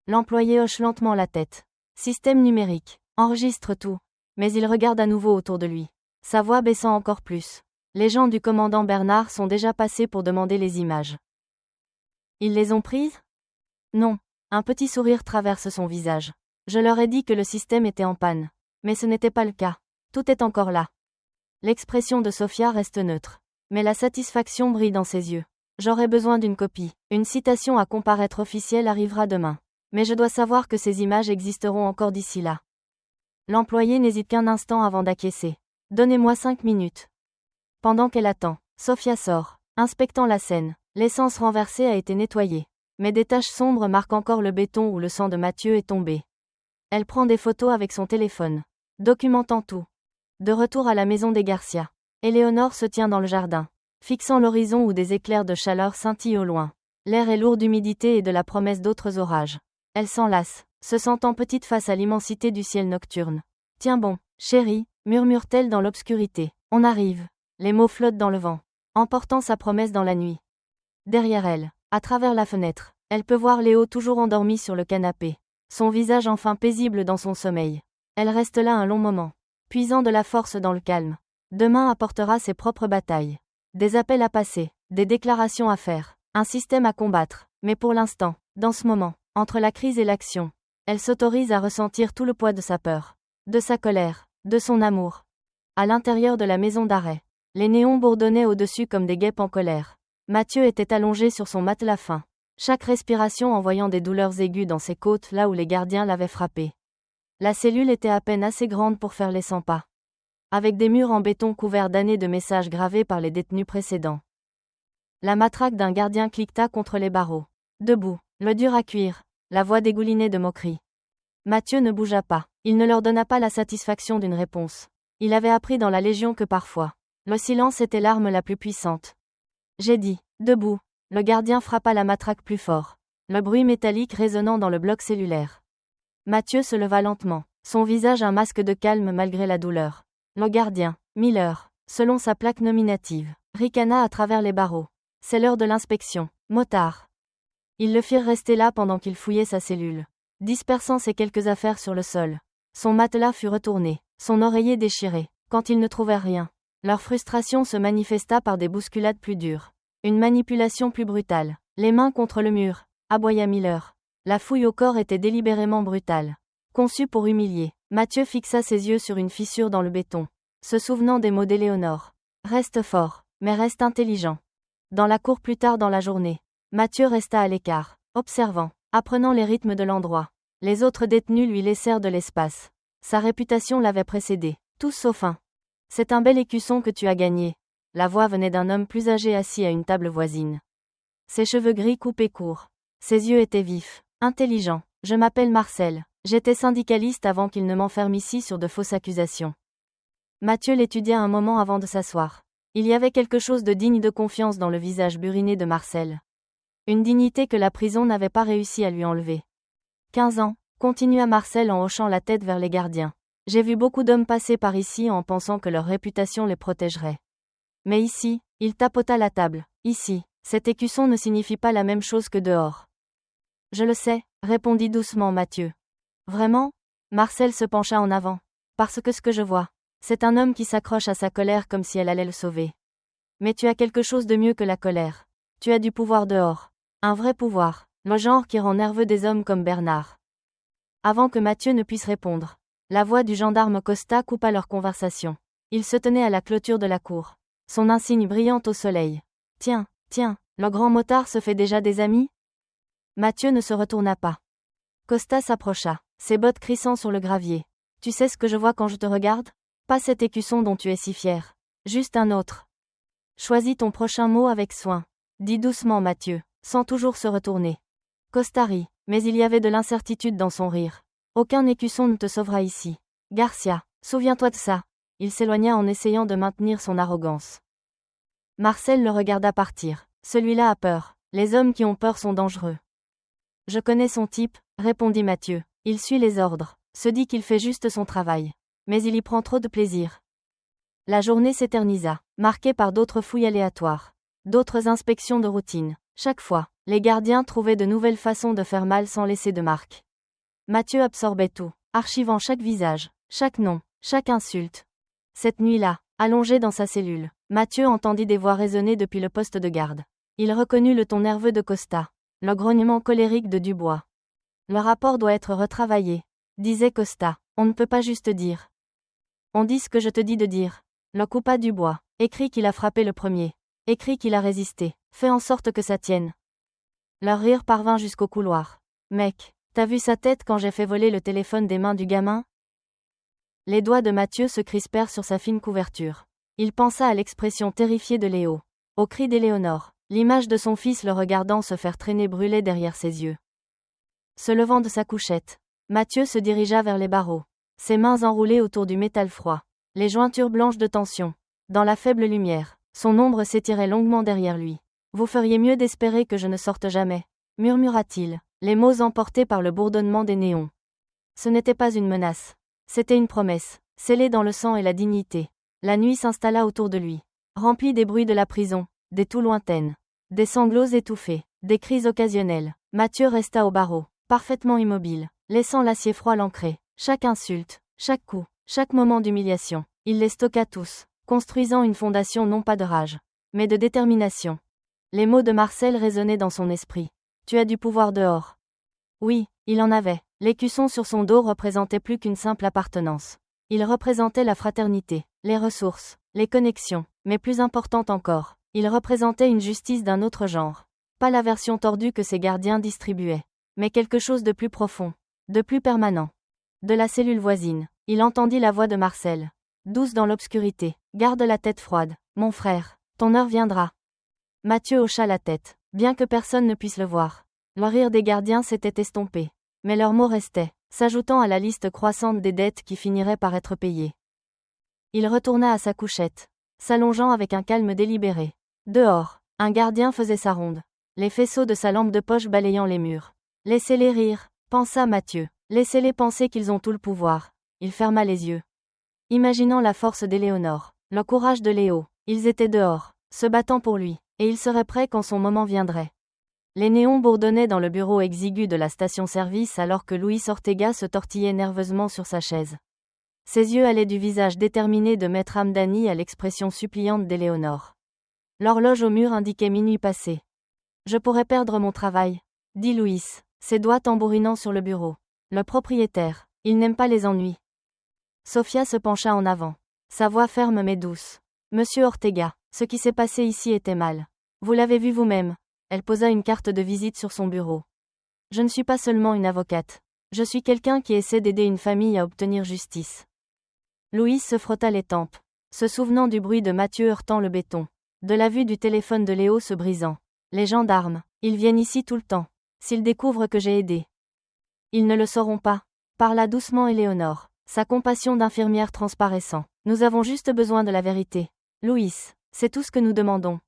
L'employé hoche lentement la tête. Système numérique, enregistre tout. Mais il regarde à nouveau autour de lui. Sa voix baissant encore plus. Les gens du commandant Bernard sont déjà passés pour demander les images. Ils les ont prises ? Non. Un petit sourire traverse son visage. Je leur ai dit que le système était en panne. Mais ce n'était pas le cas. Tout est encore là. L'expression de Sofia reste neutre. Mais la satisfaction brille dans ses yeux. J'aurai besoin d'une copie. Une citation à comparaître officielle arrivera demain. Mais je dois savoir que ces images existeront encore d'ici là. L'employé n'hésite qu'un instant avant d'acquiescer. Donnez-moi 5 minutes. Pendant qu'elle attend, Sofia sort, inspectant la scène. L'essence renversée a été nettoyée. Mais des taches sombres marquent encore le béton où le sang de Mathieu est tombé. Elle prend des photos avec son téléphone, documentant tout. De retour à la maison des Garcia, Éléonore se tient dans le jardin, fixant l'horizon où des éclairs de chaleur scintillent au loin. L'air est lourd d'humidité et de la promesse d'autres orages. Elle s'en lasse, se sentant petite face à l'immensité du ciel nocturne. Tiens bon, chérie, murmure-t-elle dans l'obscurité. On arrive. Les mots flottent dans le vent, emportant sa promesse dans la nuit. Derrière elle, à travers la fenêtre, elle peut voir Léo toujours endormi sur le canapé. Son visage enfin paisible dans son sommeil. Elle reste là un long moment, puisant de la force dans le calme. Demain apportera ses propres batailles. Des appels à passer, des déclarations à faire, un système à combattre. Mais pour l'instant, dans ce moment, entre la crise et l'action, elle s'autorise à ressentir tout le poids de sa peur, de sa colère, de son amour. À l'intérieur de la maison d'arrêt, les néons bourdonnaient au-dessus comme des guêpes en colère. Mathieu était allongé sur son matelas fin, chaque respiration envoyant des douleurs aiguës dans ses côtes là où les gardiens l'avaient frappé. La cellule était à peine assez grande pour faire les 100 pas. Avec des murs en béton couverts d'années de messages gravés par les détenus précédents. La matraque d'un gardien cliqueta contre les barreaux. Debout, le dur à cuire, la voix dégoulinait de moquerie. Mathieu ne bougea pas. Il ne leur donna pas la satisfaction d'une réponse. Il avait appris dans la Légion que parfois, le silence était l'arme la plus puissante. J'ai dit, debout. Le gardien frappa la matraque plus fort. Le bruit métallique résonnant dans le bloc cellulaire. Mathieu se leva lentement, son visage un masque de calme malgré la douleur. Le gardien, Miller, selon sa plaque nominative, ricana à travers les barreaux. C'est l'heure de l'inspection, motard. Ils le firent rester là pendant qu'il fouillait sa cellule, dispersant ses quelques affaires sur le sol. Son matelas fut retourné, son oreiller déchiré, quand ils ne trouvèrent rien. Leur frustration se manifesta par des bousculades plus dures. Une manipulation plus brutale. Les mains contre le mur, aboya Miller. La fouille au corps était délibérément brutale. Conçue pour humilier, Mathieu fixa ses yeux sur une fissure dans le béton, se souvenant des mots d'Éléonore. Reste fort, mais reste intelligent. Dans la cour plus tard dans la journée, Mathieu resta à l'écart, observant, apprenant les rythmes de l'endroit. Les autres détenus lui laissèrent de l'espace. Sa réputation l'avait précédé, tous sauf un. C'est un bel écusson que tu as gagné. La voix venait d'un homme plus âgé assis à une table voisine. Ses cheveux gris coupés courts. Ses yeux étaient vifs, intelligents. Je m'appelle Marcel. J'étais syndicaliste avant qu'il ne m'enferme ici sur de fausses accusations. Mathieu l'étudia un moment avant de s'asseoir. Il y avait quelque chose de digne de confiance dans le visage buriné de Marcel. Une dignité que la prison n'avait pas réussi à lui enlever. 15 ans, continua Marcel en hochant la tête vers les gardiens. J'ai vu beaucoup d'hommes passer par ici en pensant que leur réputation les protégerait. Mais ici, il tapota la table. Ici, cet écusson ne signifie pas la même chose que dehors. Je le sais, répondit doucement Mathieu. Vraiment ? Marcel se pencha en avant. Parce que ce que je vois, c'est un homme qui s'accroche à sa colère comme si elle allait le sauver. Mais tu as quelque chose de mieux que la colère. Tu as du pouvoir dehors. Un vrai pouvoir, le genre qui rend nerveux des hommes comme Bernard. Avant que Mathieu ne puisse répondre, la voix du gendarme Costa coupa leur conversation. Il se tenait à la clôture de la cour. Son insigne brillant au soleil. Tiens, tiens, le grand motard se fait déjà des amis? Mathieu ne se retourna pas. Costa s'approcha, ses bottes crissant sur le gravier. Tu sais ce que je vois quand je te regarde? Pas cet écusson dont tu es si fier. Juste un autre. Choisis ton prochain mot avec soin. Dit doucement Mathieu, sans toujours se retourner. Costa rit, mais il y avait de l'incertitude dans son rire. Aucun écusson ne te sauvera ici. Garcia, souviens-toi de ça. Il s'éloigna en essayant de maintenir son arrogance. Marcel le regarda partir. Celui-là a peur. Les hommes qui ont peur sont dangereux. Je connais son type, répondit Mathieu. Il suit les ordres, se dit qu'il fait juste son travail. Mais il y prend trop de plaisir. La journée s'éternisa, marquée par d'autres fouilles aléatoires. D'autres inspections de routine. Chaque fois, les gardiens trouvaient de nouvelles façons de faire mal sans laisser de marque. Mathieu absorbait tout, archivant chaque visage, chaque nom, chaque insulte. Cette nuit-là, allongé dans sa cellule, Mathieu entendit des voix résonner depuis le poste de garde. Il reconnut le ton nerveux de Costa, le grognement colérique de Dubois. Le rapport doit être retravaillé, disait Costa. On ne peut pas juste dire. On dit ce que je te dis de dire. Le coupa Dubois. Écrit qu'il a frappé le premier. Écrit qu'il a résisté. Fais en sorte que ça tienne. Leur rire parvint jusqu'au couloir. Mec, t'as vu sa tête quand j'ai fait voler le téléphone des mains du gamin? Les doigts de Mathieu se crispèrent sur sa fine couverture. Il pensa à l'expression terrifiée de Léo. Au cri d'Éléonore. L'image de son fils le regardant se faire traîner brûlait derrière ses yeux. Se levant de sa couchette, Mathieu se dirigea vers les barreaux. Ses mains enroulées autour du métal froid. Les jointures blanches de tension. Dans la faible lumière, son ombre s'étirait longuement derrière lui. Vous feriez mieux d'espérer que je ne sorte jamais, murmura-t-il, les mots emportés par le bourdonnement des néons. Ce n'était pas une menace. C'était une promesse, scellée dans le sang et la dignité. La nuit s'installa autour de lui, remplie des bruits de la prison, des toux lointaines, des sanglots étouffés, des cris occasionnels. Mathieu resta au barreau, parfaitement immobile, laissant l'acier froid l'ancrer. Chaque insulte, chaque coup, chaque moment d'humiliation, il les stocka tous, construisant une fondation non pas de rage, mais de détermination. Les mots de Marcel résonnaient dans son esprit. Tu as du pouvoir dehors. Oui, il en avait. L'écusson sur son dos représentait plus qu'une simple appartenance. Il représentait la fraternité, les ressources, les connexions, mais plus importante encore, il représentait une justice d'un autre genre. Pas la version tordue que ses gardiens distribuaient, mais quelque chose de plus profond, de plus permanent. De la cellule voisine, il entendit la voix de Marcel. Douce dans l'obscurité, garde la tête froide, mon frère, ton heure viendra. Mathieu hocha la tête, bien que personne ne puisse le voir. Le rire des gardiens s'était estompé. Mais leurs mots restaient, s'ajoutant à la liste croissante des dettes qui finiraient par être payées. Il retourna à sa couchette, s'allongeant avec un calme délibéré. Dehors, un gardien faisait sa ronde, les faisceaux de sa lampe de poche balayant les murs. Laissez-les rire, pensa Mathieu. Laissez-les penser qu'ils ont tout le pouvoir. Il ferma les yeux. Imaginant la force d'Éléonore, le courage de Léo, ils étaient dehors, se battant pour lui, et il serait prêt quand son moment viendrait. Les néons bourdonnaient dans le bureau exigu de la station-service alors que Luis Ortega se tortillait nerveusement sur sa chaise. Ses yeux allaient du visage déterminé de Maître Hamdani à l'expression suppliante d'Éléonore. L'horloge au mur indiquait minuit passé. Je pourrais perdre mon travail, dit Luis, ses doigts tambourinant sur le bureau. Le propriétaire, il n'aime pas les ennuis. Sofia se pencha en avant. Sa voix ferme mais douce. Monsieur Ortega, ce qui s'est passé ici était mal. Vous l'avez vu vous-même. Elle posa une carte de visite sur son bureau. Je ne suis pas seulement une avocate. Je suis quelqu'un qui essaie d'aider une famille à obtenir justice. Louise se frotta les tempes, se souvenant du bruit de Mathieu heurtant le béton, de la vue du téléphone de Léo se brisant. Les gendarmes, ils viennent ici tout le temps. S'ils découvrent que j'ai aidé. Ils ne le sauront pas, parla doucement Éléonore, sa compassion d'infirmière transparaissant. Nous avons juste besoin de la vérité. Louis, c'est tout ce que nous demandons.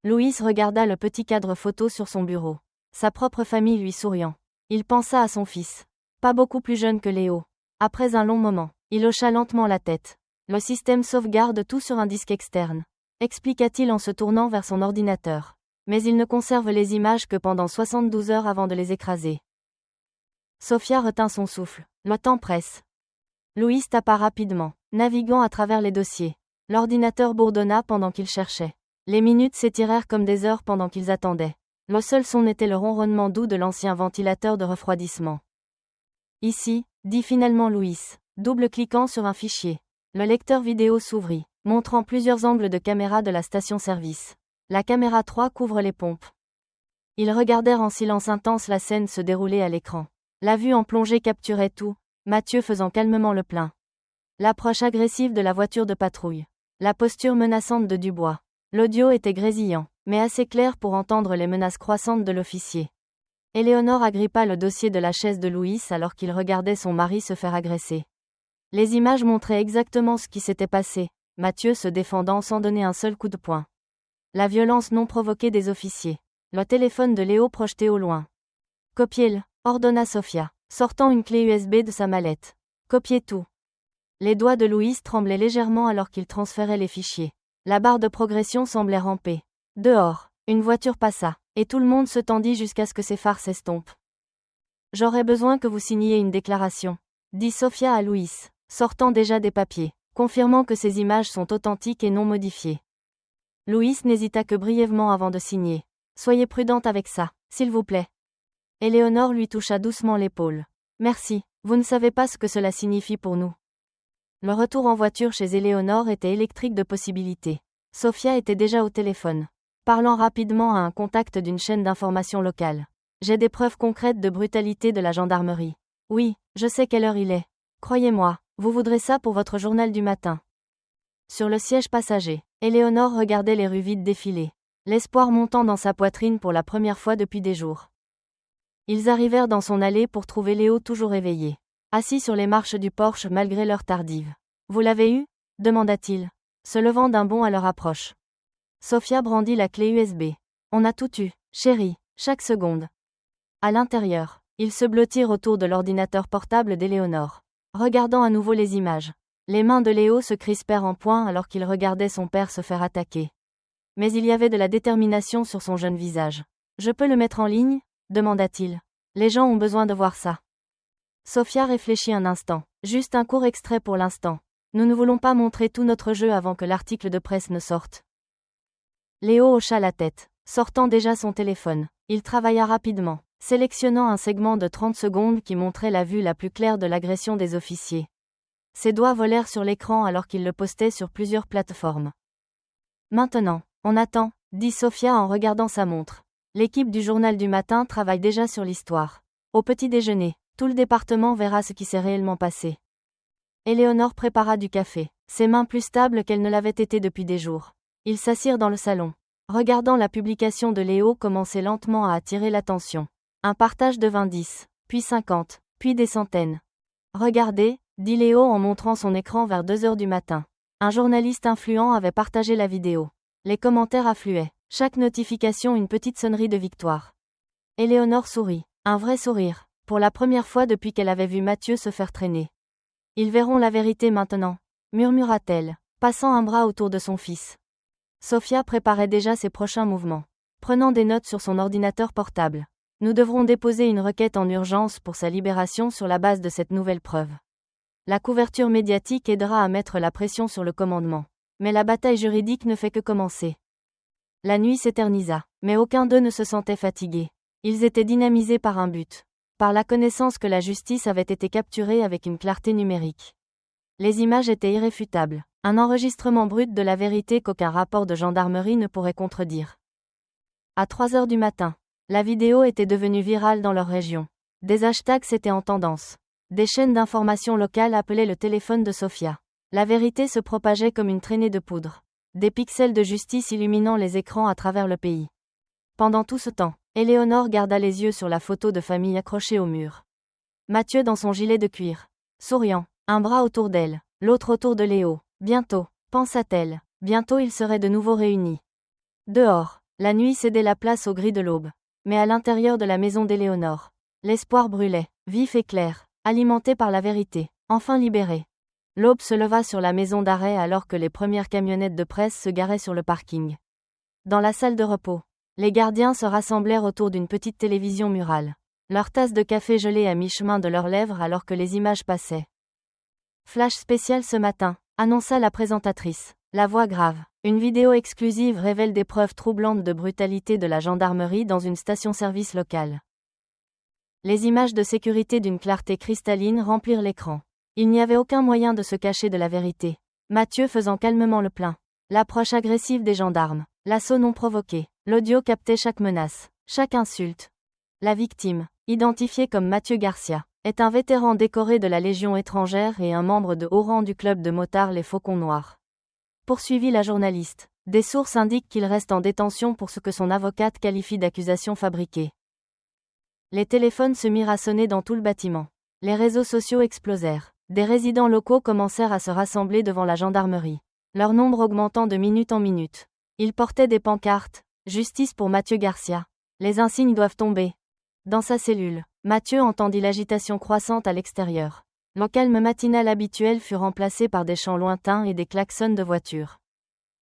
Louis regarda le petit cadre photo sur son bureau. Sa propre famille lui souriant. Il pensa à son fils. Pas beaucoup plus jeune que Léo. Après un long moment, il hocha lentement la tête. Le système sauvegarde tout sur un disque externe, expliqua-t-il en se tournant vers son ordinateur. Mais il ne conserve les images que pendant 72 heures avant de les écraser. Sofia retint son souffle. Le temps presse. Louis tapa rapidement, naviguant à travers les dossiers. L'ordinateur bourdonna pendant qu'il cherchait. Les minutes s'étirèrent comme des heures pendant qu'ils attendaient. Le seul son était le ronronnement doux de l'ancien ventilateur de refroidissement. Ici, dit finalement Louis, double-cliquant sur un fichier. Le lecteur vidéo s'ouvrit, montrant plusieurs angles de caméra de la station-service. La caméra 3 couvre les pompes. Ils regardèrent en silence intense la scène se dérouler à l'écran. La vue en plongée capturait tout, Mathieu faisant calmement le plein. L'approche agressive de la voiture de patrouille. La posture menaçante de Dubois. L'audio était grésillant, mais assez clair pour entendre les menaces croissantes de l'officier. Éléonore agrippa le dossier de la chaise de Louis alors qu'il regardait son mari se faire agresser. Les images montraient exactement ce qui s'était passé, Mathieu se défendant sans donner un seul coup de poing. La violence non provoquée des officiers. Le téléphone de Léo projeté au loin. Copiez-le, ordonna Sofia, sortant une clé USB de sa mallette. Copiez tout. Les doigts de Louis tremblaient légèrement alors qu'il transférait les fichiers. La barre de progression semblait ramper. Dehors, une voiture passa, et tout le monde se tendit jusqu'à ce que ses phares s'estompent. J'aurais besoin que vous signiez une déclaration, dit Sofia à Louis, sortant déjà des papiers, confirmant que ces images sont authentiques et non modifiées. Louis n'hésita que brièvement avant de signer. Soyez prudente avec ça, s'il vous plaît. Éléonore lui toucha doucement l'épaule. Merci, vous ne savez pas ce que cela signifie pour nous. Le retour en voiture chez Éléonore était électrique de possibilités. Sofia était déjà au téléphone, parlant rapidement à un contact d'une chaîne d'information locale. J'ai des preuves concrètes de brutalité de la gendarmerie. Oui, je sais quelle heure il est. Croyez-moi, vous voudrez ça pour votre journal du matin. Sur le siège passager, Éléonore regardait les rues vides défiler, l'espoir montant dans sa poitrine pour la première fois depuis des jours. Ils arrivèrent dans son allée pour trouver Léo toujours éveillé, assis sur les marches du porche malgré l'heure tardive. Vous l'avez eu ? Demanda-t-il, se levant d'un bond à leur approche. Sofia brandit la clé USB. On a tout eu, chérie, chaque seconde. À l'intérieur, ils se blottirent autour de l'ordinateur portable d'Éléonore, regardant à nouveau les images. Les mains de Léo se crispèrent en poing alors qu'il regardait son père se faire attaquer. Mais il y avait de la détermination sur son jeune visage. Je peux le mettre en ligne ? Demanda-t-il. Les gens ont besoin de voir ça. Sofia réfléchit un instant. Juste un court extrait pour l'instant. Nous ne voulons pas montrer tout notre jeu avant que l'article de presse ne sorte. Léo hocha la tête, sortant déjà son téléphone. Il travailla rapidement, sélectionnant un segment de 30 secondes qui montrait la vue la plus claire de l'agression des officiers. Ses doigts volèrent sur l'écran alors qu'il le postait sur plusieurs plateformes. Maintenant, on attend, dit Sofia en regardant sa montre. L'équipe du journal du matin travaille déjà sur l'histoire. Au petit déjeuner, tout le département verra ce qui s'est réellement passé. Éléonore prépara du café, ses mains plus stables qu'elles ne l'avaient été depuis des jours. Ils s'assirent dans le salon, regardant la publication de Léo commencer lentement à attirer l'attention. Un partage de 20, puis 50, puis des centaines. Regardez, dit Léo en montrant son écran vers 2 heures du matin. Un journaliste influent avait partagé la vidéo. Les commentaires affluaient, chaque notification une petite sonnerie de victoire. Éléonore sourit, un vrai sourire, pour la première fois depuis qu'elle avait vu Mathieu se faire traîner. Ils verront la vérité maintenant, murmura-t-elle, passant un bras autour de son fils. Sofia préparait déjà ses prochains mouvements, prenant des notes sur son ordinateur portable. Nous devrons déposer une requête en urgence pour sa libération sur la base de cette nouvelle preuve. La couverture médiatique aidera à mettre la pression sur le commandement. Mais la bataille juridique ne fait que commencer. La nuit s'éternisa, mais aucun d'eux ne se sentait fatigué. Ils étaient dynamisés par un but. Par la connaissance que la justice avait été capturée avec une clarté numérique. Les images étaient irréfutables. Un enregistrement brut de la vérité qu'aucun rapport de gendarmerie ne pourrait contredire. À 3 heures du matin, la vidéo était devenue virale dans leur région. Des hashtags étaient en tendance. Des chaînes d'information locales appelaient le téléphone de Sofia. La vérité se propageait comme une traînée de poudre. Des pixels de justice illuminant les écrans à travers le pays. Pendant tout ce temps, Éléonore garda les yeux sur la photo de famille accrochée au mur. Mathieu dans son gilet de cuir, souriant, un bras autour d'elle, l'autre autour de Léo. Bientôt, pensa-t-elle, bientôt ils seraient de nouveau réunis. Dehors, la nuit cédait la place au gris de l'aube. Mais à l'intérieur de la maison d'Éléonore, l'espoir brûlait, vif et clair, alimenté par la vérité, enfin libéré. L'aube se leva sur la maison d'arrêt alors que les premières camionnettes de presse se garaient sur le parking. Dans la salle de repos, les gardiens se rassemblèrent autour d'une petite télévision murale. Leur tasse de café gelée à mi-chemin de leurs lèvres alors que les images passaient. Flash spécial ce matin, annonça la présentatrice, la voix grave. Une vidéo exclusive révèle des preuves troublantes de brutalité de la gendarmerie dans une station-service locale. Les images de sécurité d'une clarté cristalline remplirent l'écran. Il n'y avait aucun moyen de se cacher de la vérité. Mathieu faisant calmement le plein. L'approche agressive des gendarmes. L'assaut non provoqué. L'audio captait chaque menace, chaque insulte. La victime, identifiée comme Mathieu Garcia, est un vétéran décoré de la Légion étrangère et un membre de haut rang du club de motards Les Faucons Noirs. Poursuivit la journaliste. Des sources indiquent qu'il reste en détention pour ce que son avocate qualifie d'accusations fabriquées. Les téléphones se mirent à sonner dans tout le bâtiment. Les réseaux sociaux explosèrent. Des résidents locaux commencèrent à se rassembler devant la gendarmerie. Leur nombre augmentant de minute en minute. Ils portaient des pancartes. Justice pour Mathieu Garcia. Les insignes doivent tomber. Dans sa cellule, Mathieu entendit l'agitation croissante à l'extérieur. Le calme matinal habituel fut remplacé par des chants lointains et des klaxons de voitures.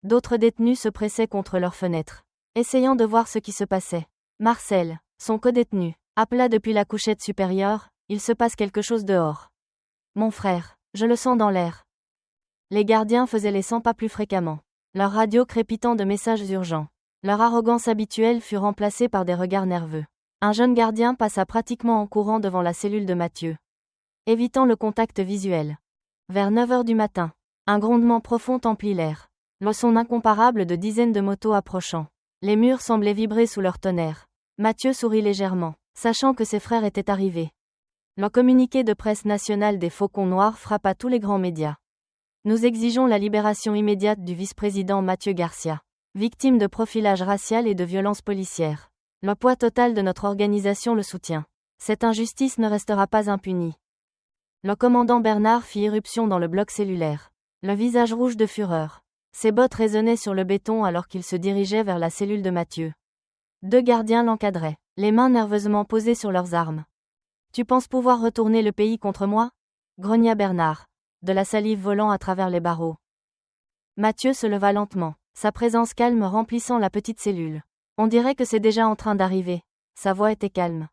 D'autres détenus se pressaient contre leurs fenêtres, essayant de voir ce qui se passait. Marcel, son codétenu, appela depuis la couchette supérieure, « Il se passe quelque chose dehors. Mon frère, je le sens dans l'air. » Les gardiens faisaient les 100 pas plus fréquemment, leur radio crépitant de messages urgents. Leur arrogance habituelle fut remplacée par des regards nerveux. Un jeune gardien passa pratiquement en courant devant la cellule de Mathieu, évitant le contact visuel. Vers 9h du matin, un grondement profond emplit l'air. Le son incomparable de dizaines de motos approchant. Les murs semblaient vibrer sous leur tonnerre. Mathieu sourit légèrement, sachant que ses frères étaient arrivés. Le communiqué de presse national des Faucons Noirs frappa tous les grands médias. Nous exigeons la libération immédiate du vice-président Mathieu Garcia, victime de profilage racial et de violences policières. Le poids total de notre organisation le soutient. Cette injustice ne restera pas impunie. Le commandant Bernard fit irruption dans le bloc cellulaire. Le visage rouge de fureur. Ses bottes résonnaient sur le béton alors qu'il se dirigeait vers la cellule de Mathieu. 2 gardiens l'encadraient, les mains nerveusement posées sur leurs armes. « Tu penses pouvoir retourner le pays contre moi ?» grogna Bernard, de la salive volant à travers les barreaux. Mathieu se leva lentement, sa présence calme remplissant la petite cellule. On dirait que c'est déjà en train d'arriver. Sa voix était calme,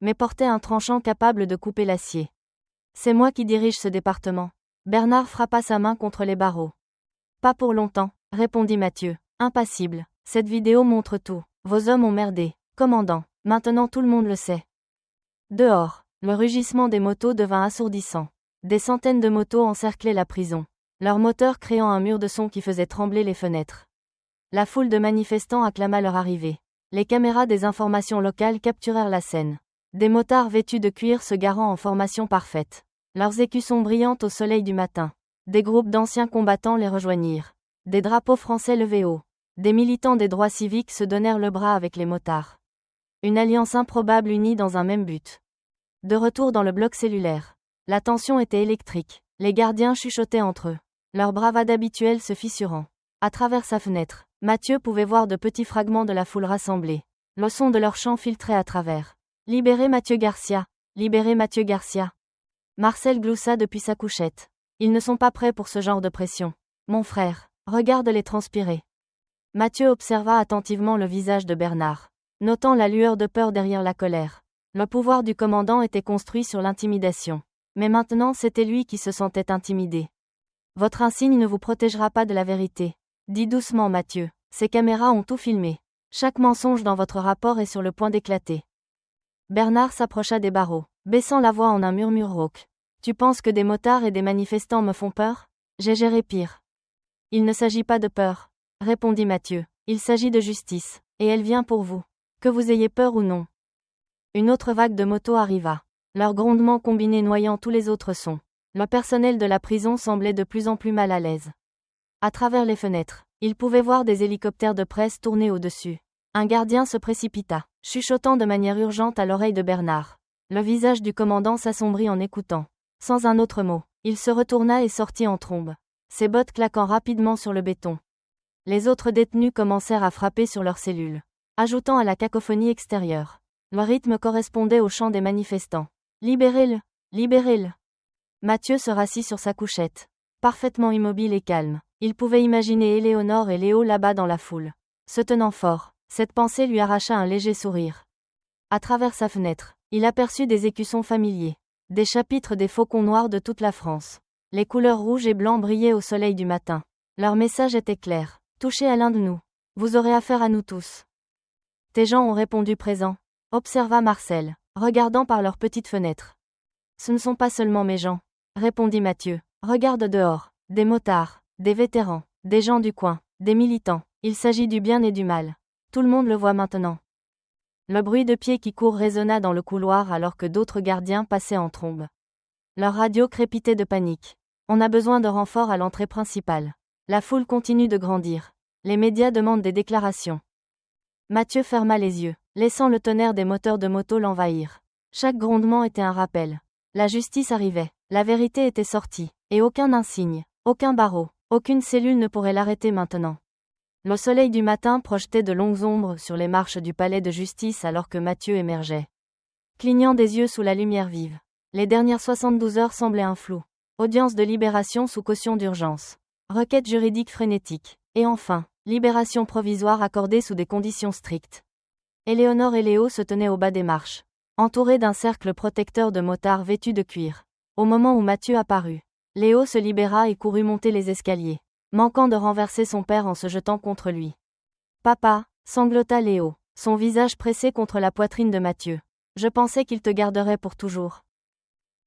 mais portait un tranchant capable de couper l'acier. « C'est moi qui dirige ce département. » Bernard frappa sa main contre les barreaux. « Pas pour longtemps, » répondit Mathieu, impassible. « Cette vidéo montre tout. Vos hommes ont merdé. Commandant, maintenant tout le monde le sait. » Dehors, le rugissement des motos devint assourdissant. Des centaines de motos encerclaient la prison, leurs moteurs créant un mur de son qui faisait trembler les fenêtres. La foule de manifestants acclama leur arrivée. Les caméras des informations locales capturèrent la scène. Des motards vêtus de cuir se garant en formation parfaite. Leurs écussons brillantes au soleil du matin. Des groupes d'anciens combattants les rejoignirent. Des drapeaux français levés haut. Des militants des droits civiques se donnèrent le bras avec les motards. Une alliance improbable unie dans un même but. De retour dans le bloc cellulaire. La tension était électrique. Les gardiens chuchotaient entre eux. Leur bravade habituelle se fissurant. À travers sa fenêtre, Mathieu pouvait voir de petits fragments de la foule rassemblée. Le son de leur chant filtrait à travers. « Libérez Mathieu Garcia! Libérez Mathieu Garcia !» Marcel gloussa depuis sa couchette. Ils ne sont pas prêts pour ce genre de pression. Mon frère, regarde-les transpirer. Mathieu observa attentivement le visage de Bernard, notant la lueur de peur derrière la colère. Le pouvoir du commandant était construit sur l'intimidation. Mais maintenant c'était lui qui se sentait intimidé. Votre insigne ne vous protégera pas de la vérité. Dis doucement Mathieu, ces caméras ont tout filmé. Chaque mensonge dans votre rapport est sur le point d'éclater. Bernard s'approcha des barreaux, baissant la voix en un murmure rauque. Tu penses que des motards et des manifestants me font peur ? J'ai géré pire. Il ne s'agit pas de peur, répondit Mathieu. Il s'agit de justice, et elle vient pour vous. Que vous ayez peur ou non. Une autre vague de motos arriva. Leur grondement combiné noyant tous les autres sons. Le personnel de la prison semblait de plus en plus mal à l'aise. À travers les fenêtres, ils pouvaient voir des hélicoptères de presse tourner au-dessus. Un gardien se précipita, chuchotant de manière urgente à l'oreille de Bernard. Le visage du commandant s'assombrit en écoutant. Sans un autre mot, il se retourna et sortit en trombe, ses bottes claquant rapidement sur le béton. Les autres détenus commencèrent à frapper sur leurs cellules, ajoutant à la cacophonie extérieure. Le rythme correspondait au chant des manifestants. Libérez-le! Libérez-le! Mathieu se rassit sur sa couchette, parfaitement immobile et calme. Il pouvait imaginer Éléonore et Léo là-bas dans la foule, se tenant fort. Cette pensée lui arracha un léger sourire. À travers sa fenêtre, il aperçut des écussons familiers, des chapitres des Faucons Noirs de toute la France. Les couleurs rouges et blancs brillaient au soleil du matin. Leur message était clair. Touchez à l'un de nous. Vous aurez affaire à nous tous. Tes gens ont répondu présent, observa Marcel, regardant par leur petite fenêtre. Ce ne sont pas seulement mes gens, répondit Mathieu. Regarde dehors, des motards, Des vétérans, des gens du coin, des militants. Il s'agit du bien et du mal. Tout le monde le voit maintenant. Le bruit de pieds qui courent résonna dans le couloir alors que d'autres gardiens passaient en trombe. Leur radio crépitait de panique. On a besoin de renforts à l'entrée principale. La foule continue de grandir. Les médias demandent des déclarations. Mathieu ferma les yeux, laissant le tonnerre des moteurs de moto l'envahir. Chaque grondement était un rappel. La justice arrivait, la vérité était sortie, et aucun insigne, aucun barreau, aucune cellule ne pourrait l'arrêter maintenant. Le soleil du matin projetait de longues ombres sur les marches du palais de justice alors que Mathieu émergeait. Clignant des yeux sous la lumière vive. Les dernières 72 heures semblaient un flou. Audience de libération sous caution d'urgence. Requête juridique frénétique. Et enfin, libération provisoire accordée sous des conditions strictes. Éléonore et Léo se tenaient au bas des marches, entourés d'un cercle protecteur de motards vêtus de cuir. Au moment où Mathieu apparut, Léo se libéra et courut monter les escaliers, manquant de renverser son père en se jetant contre lui. « Papa » sanglota Léo, son visage pressé contre la poitrine de Mathieu. « Je pensais qu'il te garderait pour toujours. »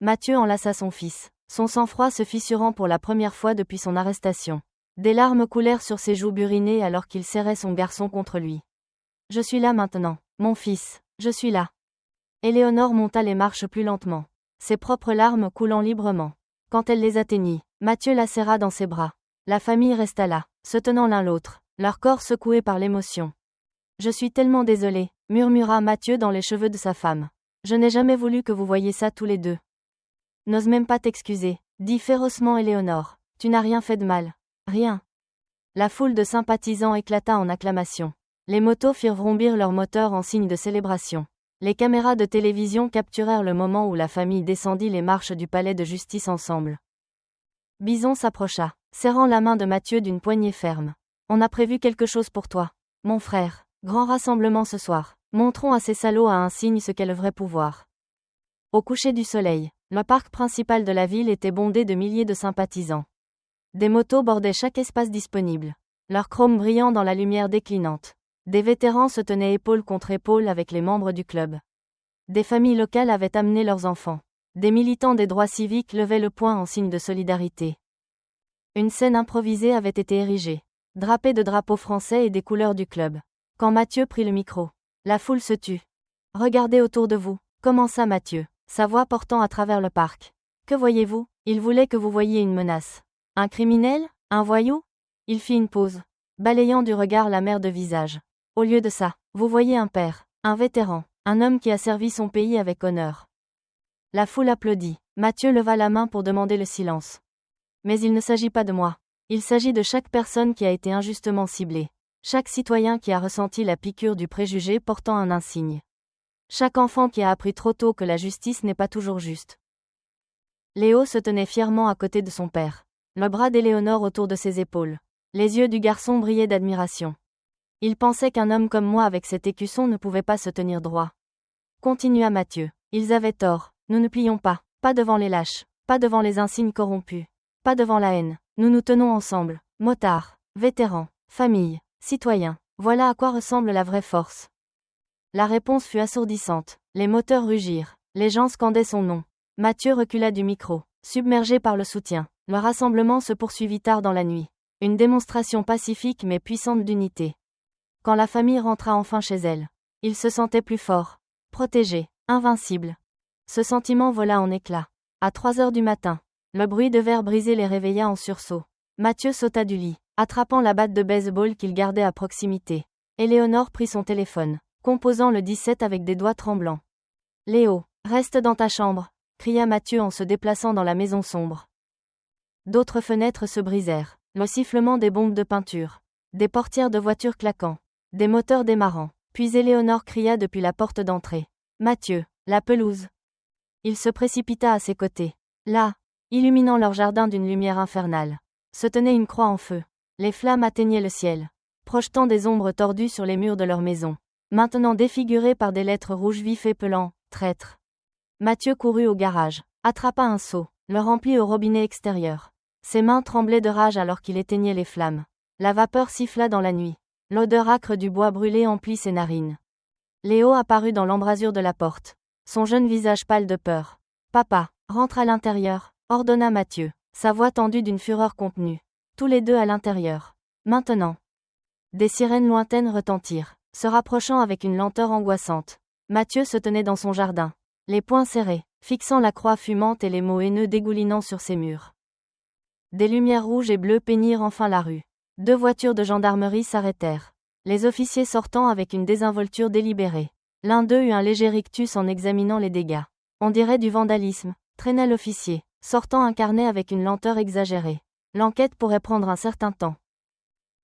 Mathieu enlaça son fils, son sang-froid se fissurant pour la première fois depuis son arrestation. Des larmes coulèrent sur ses joues burinées alors qu'il serrait son garçon contre lui. « Je suis là maintenant, mon fils, je suis là. » Éléonore monta les marches plus lentement, ses propres larmes coulant librement. Quand elle les atteignit, Mathieu la serra dans ses bras. La famille resta là, se tenant l'un l'autre, leur corps secoués par l'émotion. « Je suis tellement désolé, » murmura Mathieu dans les cheveux de sa femme. « Je n'ai jamais voulu que vous voyiez ça tous les deux. » « N'ose même pas t'excuser, » dit férocement Éléonore. « Tu n'as rien fait de mal. Rien. » La foule de sympathisants éclata en acclamations. Les motos firent vrombir leurs moteurs en signe de célébration. Les caméras de télévision capturèrent le moment où la famille descendit les marches du palais de justice ensemble. Bison s'approcha, serrant la main de Mathieu d'une poignée ferme. « On a prévu quelque chose pour toi, mon frère. Grand rassemblement ce soir. Montrons à ces salauds à un signe ce qu'est le vrai pouvoir. » Au coucher du soleil, le parc principal de la ville était bondé de milliers de sympathisants. Des motos bordaient chaque espace disponible, leur chrome brillant dans la lumière déclinante. Des vétérans se tenaient épaule contre épaule avec les membres du club. Des familles locales avaient amené leurs enfants. Des militants des droits civiques levaient le poing en signe de solidarité. Une scène improvisée avait été érigée, drapée de drapeaux français et des couleurs du club. Quand Mathieu prit le micro, la foule se tut. « Regardez autour de vous » commença Mathieu, sa voix portant à travers le parc. « Que voyez-vous ? Il voulait que vous voyiez une menace. Un criminel ? Un voyou ?» Il fit une pause, balayant du regard la mer de visage. « Au lieu de ça, vous voyez un père, un vétéran, un homme qui a servi son pays avec honneur. » La foule applaudit. Mathieu leva la main pour demander le silence. « Mais il ne s'agit pas de moi. Il s'agit de chaque personne qui a été injustement ciblée. Chaque citoyen qui a ressenti la piqûre du préjugé portant un insigne. Chaque enfant qui a appris trop tôt que la justice n'est pas toujours juste. » Léo se tenait fièrement à côté de son père, le bras d'Éléonore autour de ses épaules. Les yeux du garçon brillaient d'admiration. Il pensait qu'un homme comme moi avec cet écusson ne pouvait pas se tenir droit. Continua Mathieu. Ils avaient tort, nous ne plions pas, pas devant les lâches, pas devant les insignes corrompus, pas devant la haine. Nous nous tenons ensemble, motards, vétérans, familles, citoyens. Voilà à quoi ressemble la vraie force. La réponse fut assourdissante. Les moteurs rugirent. Les gens scandaient son nom. Mathieu recula du micro, submergé par le soutien. Le rassemblement se poursuivit tard dans la nuit. Une démonstration pacifique mais puissante d'unité. Quand la famille rentra enfin chez elle, il se sentait plus fort, protégé, invincible. Ce sentiment vola en éclats. À 3 heures du matin, le bruit de verre brisé les réveilla en sursaut. Mathieu sauta du lit, attrapant la batte de baseball qu'il gardait à proximité. Éléonore prit son téléphone, composant le 17 avec des doigts tremblants. « Léo, reste dans ta chambre !» cria Mathieu en se déplaçant dans la maison sombre. D'autres fenêtres se brisèrent, le sifflement des bombes de peinture, des portières de voitures claquant, des moteurs démarrant, puis Éléonore cria depuis la porte d'entrée. « Mathieu, la pelouse !» Il se précipita à ses côtés. Là, illuminant leur jardin d'une lumière infernale, se tenait une croix en feu. Les flammes atteignaient le ciel, projetant des ombres tordues sur les murs de leur maison, maintenant défigurées par des lettres rouges vifs épelant « Traître ». Mathieu courut au garage, attrapa un seau, le remplit au robinet extérieur. Ses mains tremblaient de rage alors qu'il éteignait les flammes. La vapeur siffla dans la nuit. L'odeur âcre du bois brûlé emplit ses narines. Léo apparut dans l'embrasure de la porte, son jeune visage pâle de peur. « Papa, rentre à l'intérieur », ordonna Mathieu, sa voix tendue d'une fureur contenue. « tous les deux à l'intérieur. Maintenant. Des sirènes lointaines retentirent, se rapprochant avec une lenteur angoissante. Mathieu se tenait dans son jardin, les poings serrés, fixant la croix fumante et les mots haineux dégoulinant sur ses murs. Des lumières rouges et bleues peignirent enfin la rue. 2 voitures de gendarmerie s'arrêtèrent. Les officiers sortant avec une désinvolture délibérée. L'un d'eux eut un léger rictus en examinant les dégâts. On dirait du vandalisme, traîna l'officier, sortant un carnet avec une lenteur exagérée. L'enquête pourrait prendre un certain temps.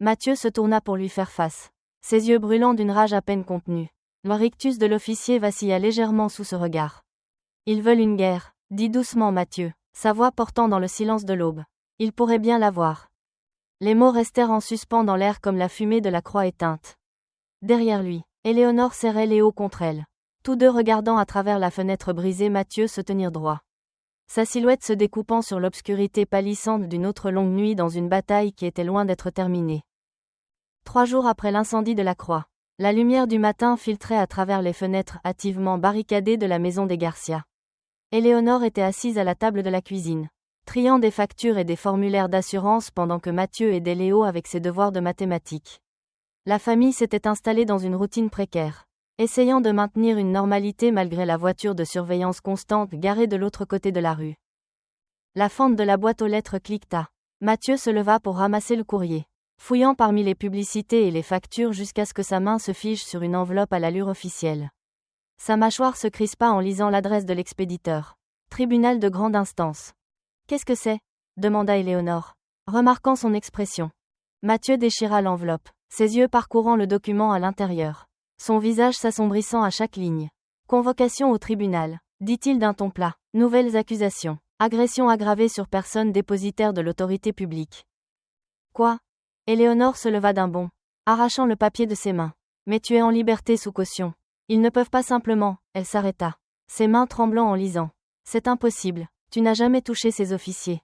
Mathieu se tourna pour lui faire face, ses yeux brûlants d'une rage à peine contenue. Le rictus de l'officier vacilla légèrement sous ce regard. Ils veulent une guerre, dit doucement Mathieu, sa voix portant dans le silence de l'aube. Il pourrait bien l'avoir. Les mots restèrent en suspens dans l'air comme la fumée de la croix éteinte. Derrière lui, Éléonore serrait Léo contre elle. Tous deux regardant à travers la fenêtre brisée Mathieu se tenir droit. Sa silhouette se découpant sur l'obscurité pâlissante d'une autre longue nuit dans une bataille qui était loin d'être terminée. 3 jours après l'incendie de la croix, la lumière du matin filtrait à travers les fenêtres hâtivement barricadées de la maison des Garcia. Éléonore était assise à la table de la cuisine, triant des factures et des formulaires d'assurance pendant que Mathieu aidait Léo avec ses devoirs de mathématiques. La famille s'était installée dans une routine précaire, essayant de maintenir une normalité malgré la voiture de surveillance constante garée de l'autre côté de la rue. La fente de la boîte aux lettres cliqueta. Mathieu se leva pour ramasser le courrier, fouillant parmi les publicités et les factures jusqu'à ce que sa main se fige sur une enveloppe à l'allure officielle. Sa mâchoire se crispa en lisant l'adresse de l'expéditeur. Tribunal de grande instance. Qu'est-ce que c'est ? Demanda Éléonore, remarquant son expression. Mathieu déchira l'enveloppe, ses yeux parcourant le document à l'intérieur, son visage s'assombrissant à chaque ligne. Convocation au tribunal, dit-il d'un ton plat. Nouvelles accusations. Agression aggravée sur personne dépositaire de l'autorité publique. Quoi ? Éléonore se leva d'un bond, arrachant le papier de ses mains. Mais tu es en liberté sous caution. Ils ne peuvent pas simplement. Elle s'arrêta, ses mains tremblant en lisant. C'est impossible, tu n'as jamais touché ces officiers.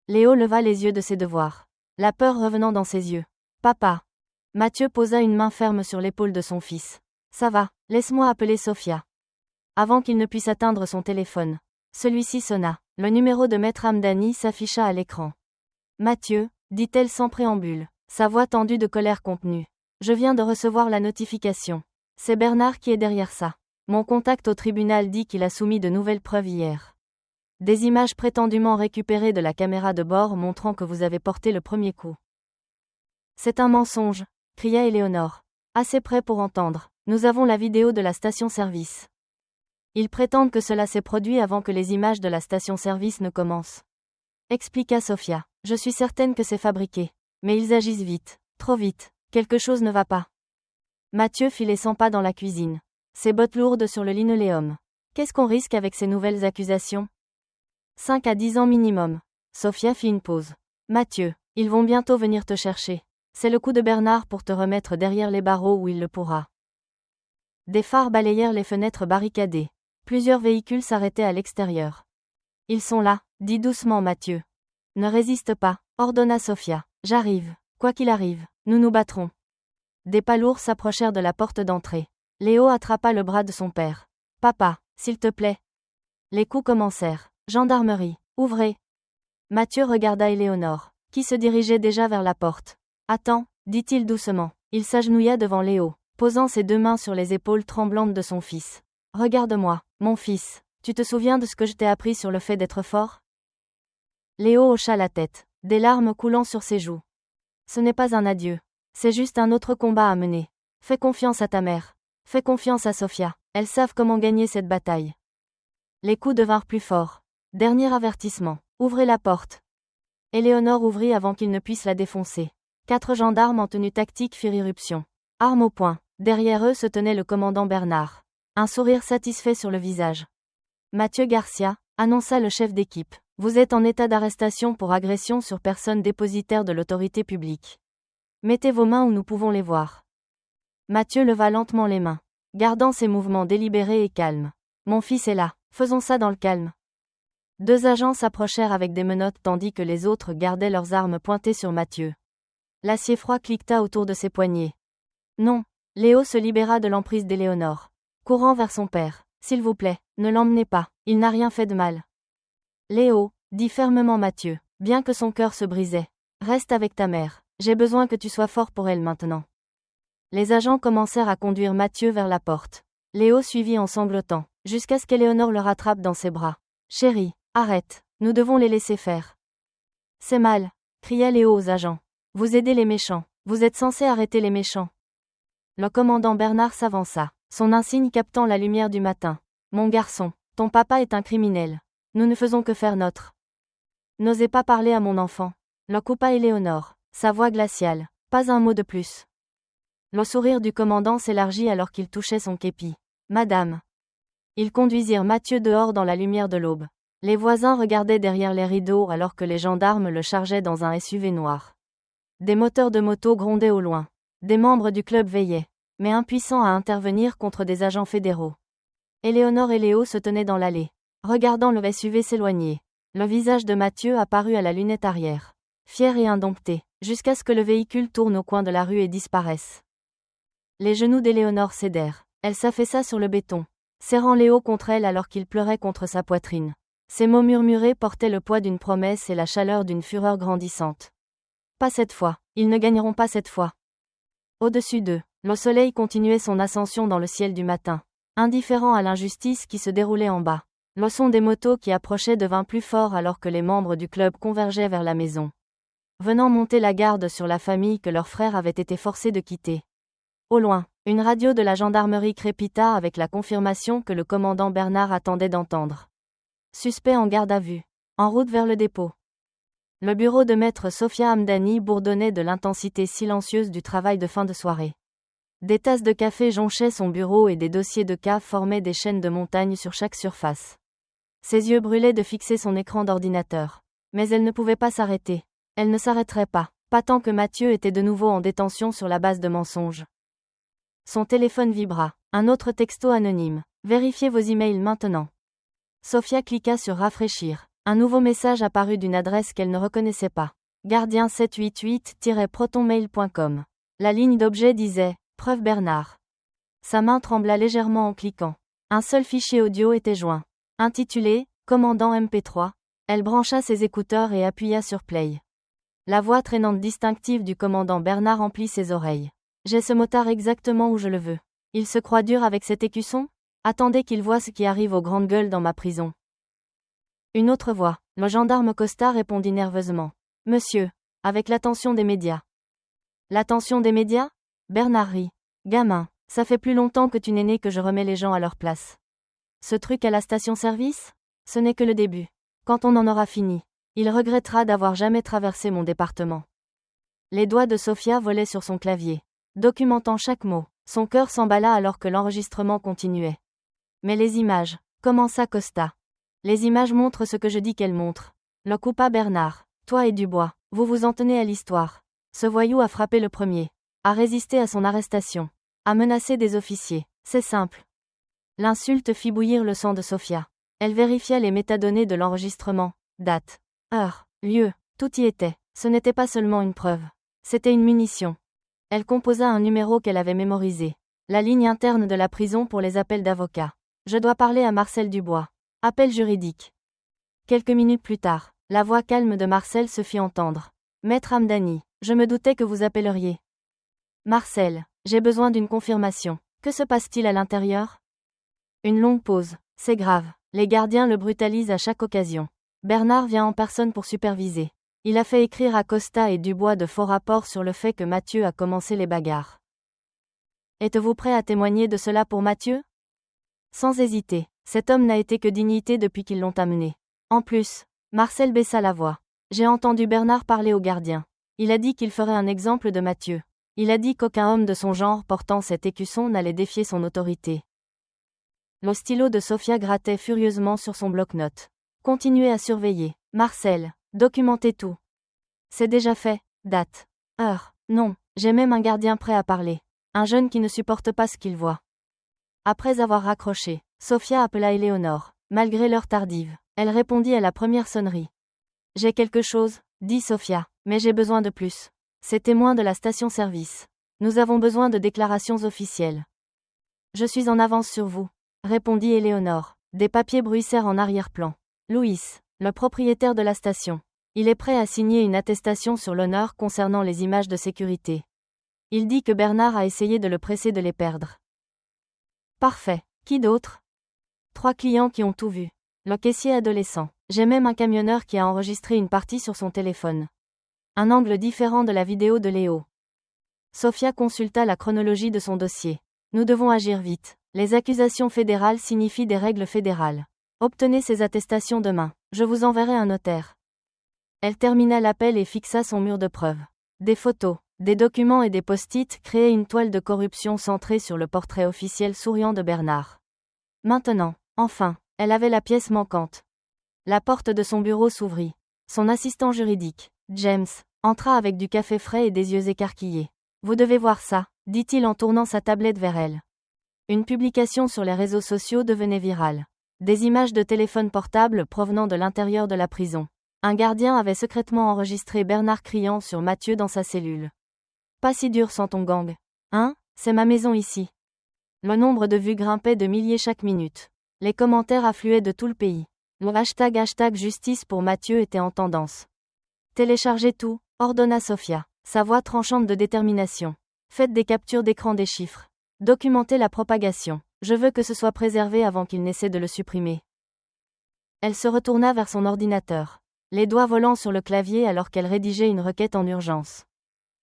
Léo leva les yeux de ses devoirs, la peur revenant dans ses yeux. Papa. Mathieu posa une main ferme sur l'épaule de son fils. Ça va, laisse-moi appeler Sophia. Avant qu'il ne puisse atteindre son téléphone, celui-ci sonna. Le numéro de Maître Hamdani s'afficha à l'écran. Mathieu, dit-elle sans préambule, sa voix tendue de colère contenue. Je viens de recevoir la notification. C'est Bernard qui est derrière ça. Mon contact au tribunal dit qu'il a soumis de nouvelles preuves hier. Des images prétendument récupérées de la caméra de bord montrant que vous avez porté le premier coup. C'est un mensonge, cria Éléonore. Assez près pour entendre. Nous avons la vidéo de la station-service. Ils prétendent que cela s'est produit avant que les images de la station-service ne commencent. Expliqua Sophia. Je suis certaine que c'est fabriqué. Mais ils agissent vite. Trop vite. Quelque chose ne va pas. Mathieu fit les 100 pas dans la cuisine, ses bottes lourdes sur le linoléum. Qu'est-ce qu'on risque avec ces nouvelles accusations ? 5 à 10 ans minimum. Sophia fit une pause. Mathieu, ils vont bientôt venir te chercher. C'est le coup de Bernard pour te remettre derrière les barreaux où il le pourra. Des phares balayèrent les fenêtres barricadées. Plusieurs véhicules s'arrêtaient à l'extérieur. Ils sont là, dit doucement Mathieu. Ne résiste pas, ordonna Sophia. J'arrive. Quoi qu'il arrive, nous nous battrons. Des pas lourds s'approchèrent de la porte d'entrée. Léo attrapa le bras de son père. Papa, s'il te plaît. Les coups commencèrent. Gendarmerie, ouvrez. Mathieu regarda Éléonore, qui se dirigeait déjà vers la porte. Attends, dit-il doucement. Il s'agenouilla devant Léo, posant ses 2 mains sur les épaules tremblantes de son fils. Regarde-moi, mon fils. Tu te souviens de ce que je t'ai appris sur le fait d'être fort ? Léo hocha la tête, des larmes coulant sur ses joues. Ce n'est pas un adieu. C'est juste un autre combat à mener. Fais confiance à ta mère. Fais confiance à Sophia. Elles savent comment gagner cette bataille. Les coups devinrent plus forts. Dernier avertissement. Ouvrez la porte. Éléonore ouvrit avant qu'il ne puisse la défoncer. 4 gendarmes en tenue tactique firent irruption. Armes au poing. Derrière eux se tenait le commandant Bernard. Un sourire satisfait sur le visage. Mathieu Garcia, annonça le chef d'équipe. Vous êtes en état d'arrestation pour agression sur personne dépositaire de l'autorité publique. Mettez vos mains où nous pouvons les voir. Mathieu leva lentement les mains, gardant ses mouvements délibérés et calmes. Mon fils est là, faisons ça dans le calme. 2 agents s'approchèrent avec des menottes tandis que les autres gardaient leurs armes pointées sur Mathieu. L'acier froid cliqueta autour de ses poignets. Non, Léo se libéra de l'emprise d'Éléonore, courant vers son père. S'il vous plaît, ne l'emmenez pas, il n'a rien fait de mal. Léo, dit fermement Mathieu, bien que son cœur se brisait. Reste avec ta mère. J'ai besoin que tu sois fort pour elle maintenant. Les agents commencèrent à conduire Mathieu vers la porte. Léo suivit en sanglotant, jusqu'à ce qu'Éléonore le rattrape dans ses bras. Chérie, arrête, nous devons les laisser faire. C'est mal, cria Léo aux agents. Vous aidez les méchants, vous êtes censés arrêter les méchants. Le commandant Bernard s'avança, son insigne captant la lumière du matin. Mon garçon, ton papa est un criminel. Nous ne faisons que faire notre. N'osez pas parler à mon enfant. Le coupa Éléonore, sa voix glaciale. Pas un mot de plus. Le sourire du commandant s'élargit alors qu'il touchait son képi. Madame. Ils conduisirent Mathieu dehors dans la lumière de l'aube. Les voisins regardaient derrière les rideaux alors que les gendarmes le chargeaient dans un SUV noir. Des moteurs de moto grondaient au loin. Des membres du club veillaient, mais impuissants à intervenir contre des agents fédéraux. Éléonore et Léo se tenaient dans l'allée, regardant le SUV s'éloigner. Le visage de Mathieu apparut à la lunette arrière, fier et indompté, jusqu'à ce que le véhicule tourne au coin de la rue et disparaisse. Les genoux d'Éléonore cédèrent. Elle s'affaissa sur le béton, serrant Léo contre elle alors qu'il pleurait contre sa poitrine. Ses mots murmurés portaient le poids d'une promesse et la chaleur d'une fureur grandissante. Pas cette fois, ils ne gagneront pas cette fois. Au-dessus d'eux, le soleil continuait son ascension dans le ciel du matin, indifférent à l'injustice qui se déroulait en bas. Le son des motos qui approchaient devint plus fort alors que les membres du club convergeaient vers la maison, venant monter la garde sur la famille que leur frère avait été forcé de quitter. Au loin, une radio de la gendarmerie crépita avec la confirmation que le commandant Bernard attendait d'entendre. Suspect en garde à vue. En route vers le dépôt. Le bureau de maître Sofia Hamdani bourdonnait de l'intensité silencieuse du travail de fin de soirée. Des tasses de café jonchaient son bureau et des dossiers de cas formaient des chaînes de montagnes sur chaque surface. Ses yeux brûlaient de fixer son écran d'ordinateur. Mais elle ne pouvait pas s'arrêter. Elle ne s'arrêterait pas tant que Mathieu était de nouveau en détention sur la base de mensonges. Son téléphone vibra. Un autre texto anonyme. Vérifiez vos emails maintenant. Sofia cliqua sur rafraîchir. Un nouveau message apparut d'une adresse qu'elle ne reconnaissait pas. Gardien788-protonmail.com. La ligne d'objet disait « Preuve Bernard ». Sa main trembla légèrement en cliquant. Un seul fichier audio était joint. Intitulé « Commandant MP3 ». Elle brancha ses écouteurs et appuya sur play. La voix traînante distinctive du commandant Bernard emplit ses oreilles. J'ai ce motard exactement où je le veux. Il se croit dur avec cet écusson ? Attendez qu'il voie ce qui arrive aux grandes gueules dans ma prison. Une autre voix. Le gendarme Costa répondit nerveusement. Monsieur. Avec l'attention des médias. L'attention des médias ? Bernard rit. Gamin, ça fait plus longtemps que tu n'es né que je remets les gens à leur place. Ce truc à la station-service ? Ce n'est que le début. Quand on en aura fini, il regrettera d'avoir jamais traversé mon département. Les doigts de Sofia volaient sur son clavier, documentant chaque mot. Son cœur s'emballa alors que l'enregistrement continuait. Mais les images, commença Costa. Les images montrent ce que je dis qu'elles montrent. Le coupa Bernard. Toi et Dubois, vous vous en tenez à l'histoire. Ce voyou a frappé le premier. A résisté à son arrestation. A menacé des officiers. C'est simple. L'insulte fit bouillir le sang de Sofia. Elle vérifia les métadonnées de l'enregistrement. Date. Heure. Lieu. Tout y était. Ce n'était pas seulement une preuve. C'était une munition. Elle composa un numéro qu'elle avait mémorisé. La ligne interne de la prison pour les appels d'avocats. Je dois parler à Marcel Dubois. Appel juridique. Quelques minutes plus tard, la voix calme de Marcel se fit entendre. Maître Hamdani, je me doutais que vous appelleriez. Marcel, j'ai besoin d'une confirmation. Que se passe-t-il à l'intérieur ? Une longue pause. C'est grave. Les gardiens le brutalisent à chaque occasion. Bernard vient en personne pour superviser. Il a fait écrire à Costa et Dubois de faux rapports sur le fait que Mathieu a commencé les bagarres. Êtes-vous prêt à témoigner de cela pour Mathieu ? Sans hésiter, cet homme n'a été que dignité depuis qu'ils l'ont amené. En plus, Marcel baissa la voix. J'ai entendu Bernard parler au gardien. Il a dit qu'il ferait un exemple de Mathieu. Il a dit qu'aucun homme de son genre portant cet écusson n'allait défier son autorité. Le stylo de Sofia grattait furieusement sur son bloc-notes. Continuez à surveiller. Marcel, documentez tout. C'est déjà fait. Date. Heure. Non, j'ai même un gardien prêt à parler. Un jeune qui ne supporte pas ce qu'il voit. Après avoir raccroché, Sofia appela Éléonore. Malgré l'heure tardive, elle répondit à la première sonnerie. J'ai quelque chose, dit Sofia, mais j'ai besoin de plus. C'est témoin de la station-service. Nous avons besoin de déclarations officielles. Je suis en avance sur vous, répondit Éléonore. Des papiers bruissèrent en arrière-plan. Louis, le propriétaire de la station, Il est prêt à signer une attestation sur l'honneur concernant les images de sécurité. Il dit que Bernard a essayé de le presser de les perdre. Parfait. Qui d'autre? 3 clients qui ont tout vu. Le caissier adolescent. J'ai même un camionneur qui a enregistré une partie sur son téléphone. Un angle différent de la vidéo de Léo. Sofia consulta la chronologie de son dossier. Nous devons agir vite. Les accusations fédérales signifient des règles fédérales. Obtenez ces attestations demain. Je vous enverrai un notaire. Elle termina l'appel et fixa son mur de preuves. Des photos, des documents et des post-it créaient une toile de corruption centrée sur le portrait officiel souriant de Bernard. Maintenant, enfin, elle avait la pièce manquante. La porte de son bureau s'ouvrit. Son assistant juridique, James, entra avec du café frais et des yeux écarquillés. Vous devez voir ça, dit-il en tournant sa tablette vers elle. Une publication sur les réseaux sociaux devenait virale. Des images de téléphone portable provenant de l'intérieur de la prison. Un gardien avait secrètement enregistré Bernard criant sur Mathieu dans sa cellule. Pas si dur sans ton gang. Hein, c'est ma maison ici. Le nombre de vues grimpait de milliers chaque minute. Les commentaires affluaient de tout le pays. Le hashtag justice pour Mathieu était en tendance. Téléchargez tout, ordonna Sofia, sa voix tranchante de détermination. Faites des captures d'écran des chiffres. Documentez la propagation. Je veux que ce soit préservé avant qu'il n'essaie de le supprimer. Elle se retourna vers son ordinateur, les doigts volant sur le clavier alors qu'elle rédigeait une requête en urgence.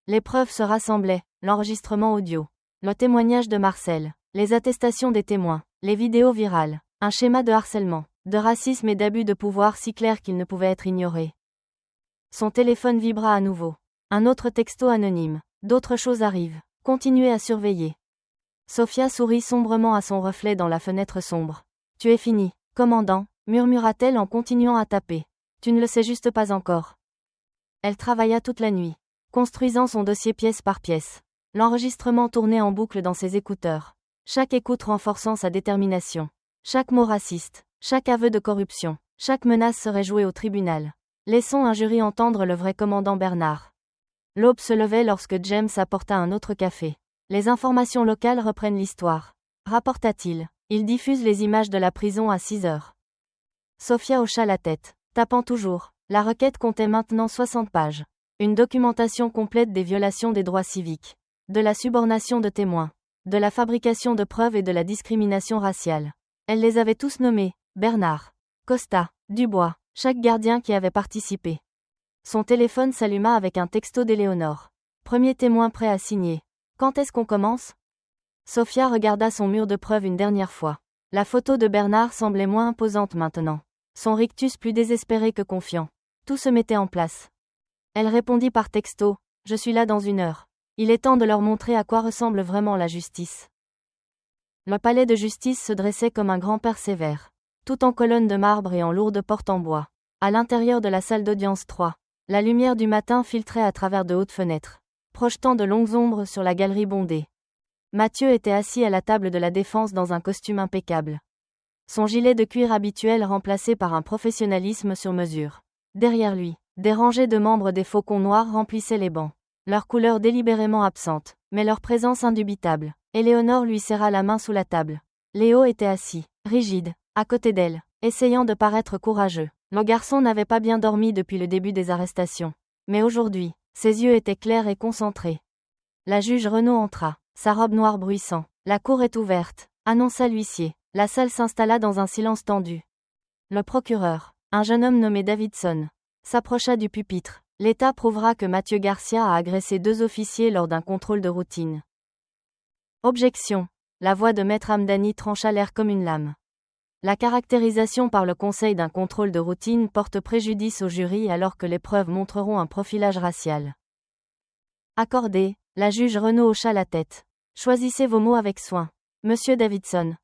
Les preuves se rassemblaient, l'enregistrement audio, le témoignage de Marcel, les attestations des témoins, les vidéos virales, un schéma de harcèlement, de racisme et d'abus de pouvoir si clair qu'il ne pouvait être ignoré. Son téléphone vibra à nouveau. Un autre texto anonyme. D'autres choses arrivent. Continuez à surveiller. Sofia sourit sombrement à son reflet dans la fenêtre sombre. Tu es fini, commandant, murmura-t-elle en continuant à taper. Tu ne le sais juste pas encore. Elle travailla toute la nuit, construisant son dossier pièce par pièce. L'enregistrement tournait en boucle dans ses écouteurs. Chaque écoute renforçant sa détermination. Chaque mot raciste, chaque aveu de corruption, chaque menace serait jouée au tribunal. Laissons un jury entendre le vrai commandant Bernard. L'aube se levait lorsque James apporta un autre café. Les informations locales reprennent l'histoire. Rapporta-t-il. Il diffuse les images de la prison à 6 heures. Sofia hocha la tête, tapant toujours. La requête comptait maintenant 60 pages. Une documentation complète des violations des droits civiques. De la subornation de témoins. De la fabrication de preuves et de la discrimination raciale. Elle les avait tous nommés. Bernard, Costa, Dubois, chaque gardien qui avait participé. Son téléphone s'alluma avec un texto d'Éléonore. Premier témoin prêt à signer. Quand est-ce qu'on commence? Sofia regarda son mur de preuves une dernière fois. La photo de Bernard semblait moins imposante maintenant. Son rictus plus désespéré que confiant. Tout se mettait en place. Elle répondit par texto. Je suis là dans 1 heure. Il est temps de leur montrer à quoi ressemble vraiment la justice. Le palais de justice se dressait comme un grand-père sévère. Tout en colonnes de marbre et en lourdes portes en bois. À l'intérieur de la salle d'audience 3, la lumière du matin filtrait à travers de hautes fenêtres, projetant de longues ombres sur la galerie bondée. Mathieu était assis à la table de la défense dans un costume impeccable. Son gilet de cuir habituel remplacé par un professionnalisme sur mesure. Derrière lui, des rangées de membres des Faucons Noirs remplissaient les bancs. Leur couleur délibérément absente, mais leur présence indubitable. Éléonore lui serra la main sous la table. Léo était assis, rigide, à côté d'elle, essayant de paraître courageux. Le garçon n'avait pas bien dormi depuis le début des arrestations. Mais aujourd'hui, ses yeux étaient clairs et concentrés. La juge Renaud entra, sa robe noire bruissant. La cour est ouverte, annonça l'huissier. La salle s'installa dans un silence tendu. Le procureur, un jeune homme nommé Davidson, s'approcha du pupitre. L'État prouvera que Mathieu Garcia a agressé 2 officiers lors d'un contrôle de routine. Objection. La voix de Maître Hamdani trancha l'air comme une lame. La caractérisation par le Conseil d'un contrôle de routine porte préjudice au jury alors que les preuves montreront un profilage racial. Accordé, la juge Renaud hocha la tête. Choisissez vos mots avec soin. Monsieur Davidson.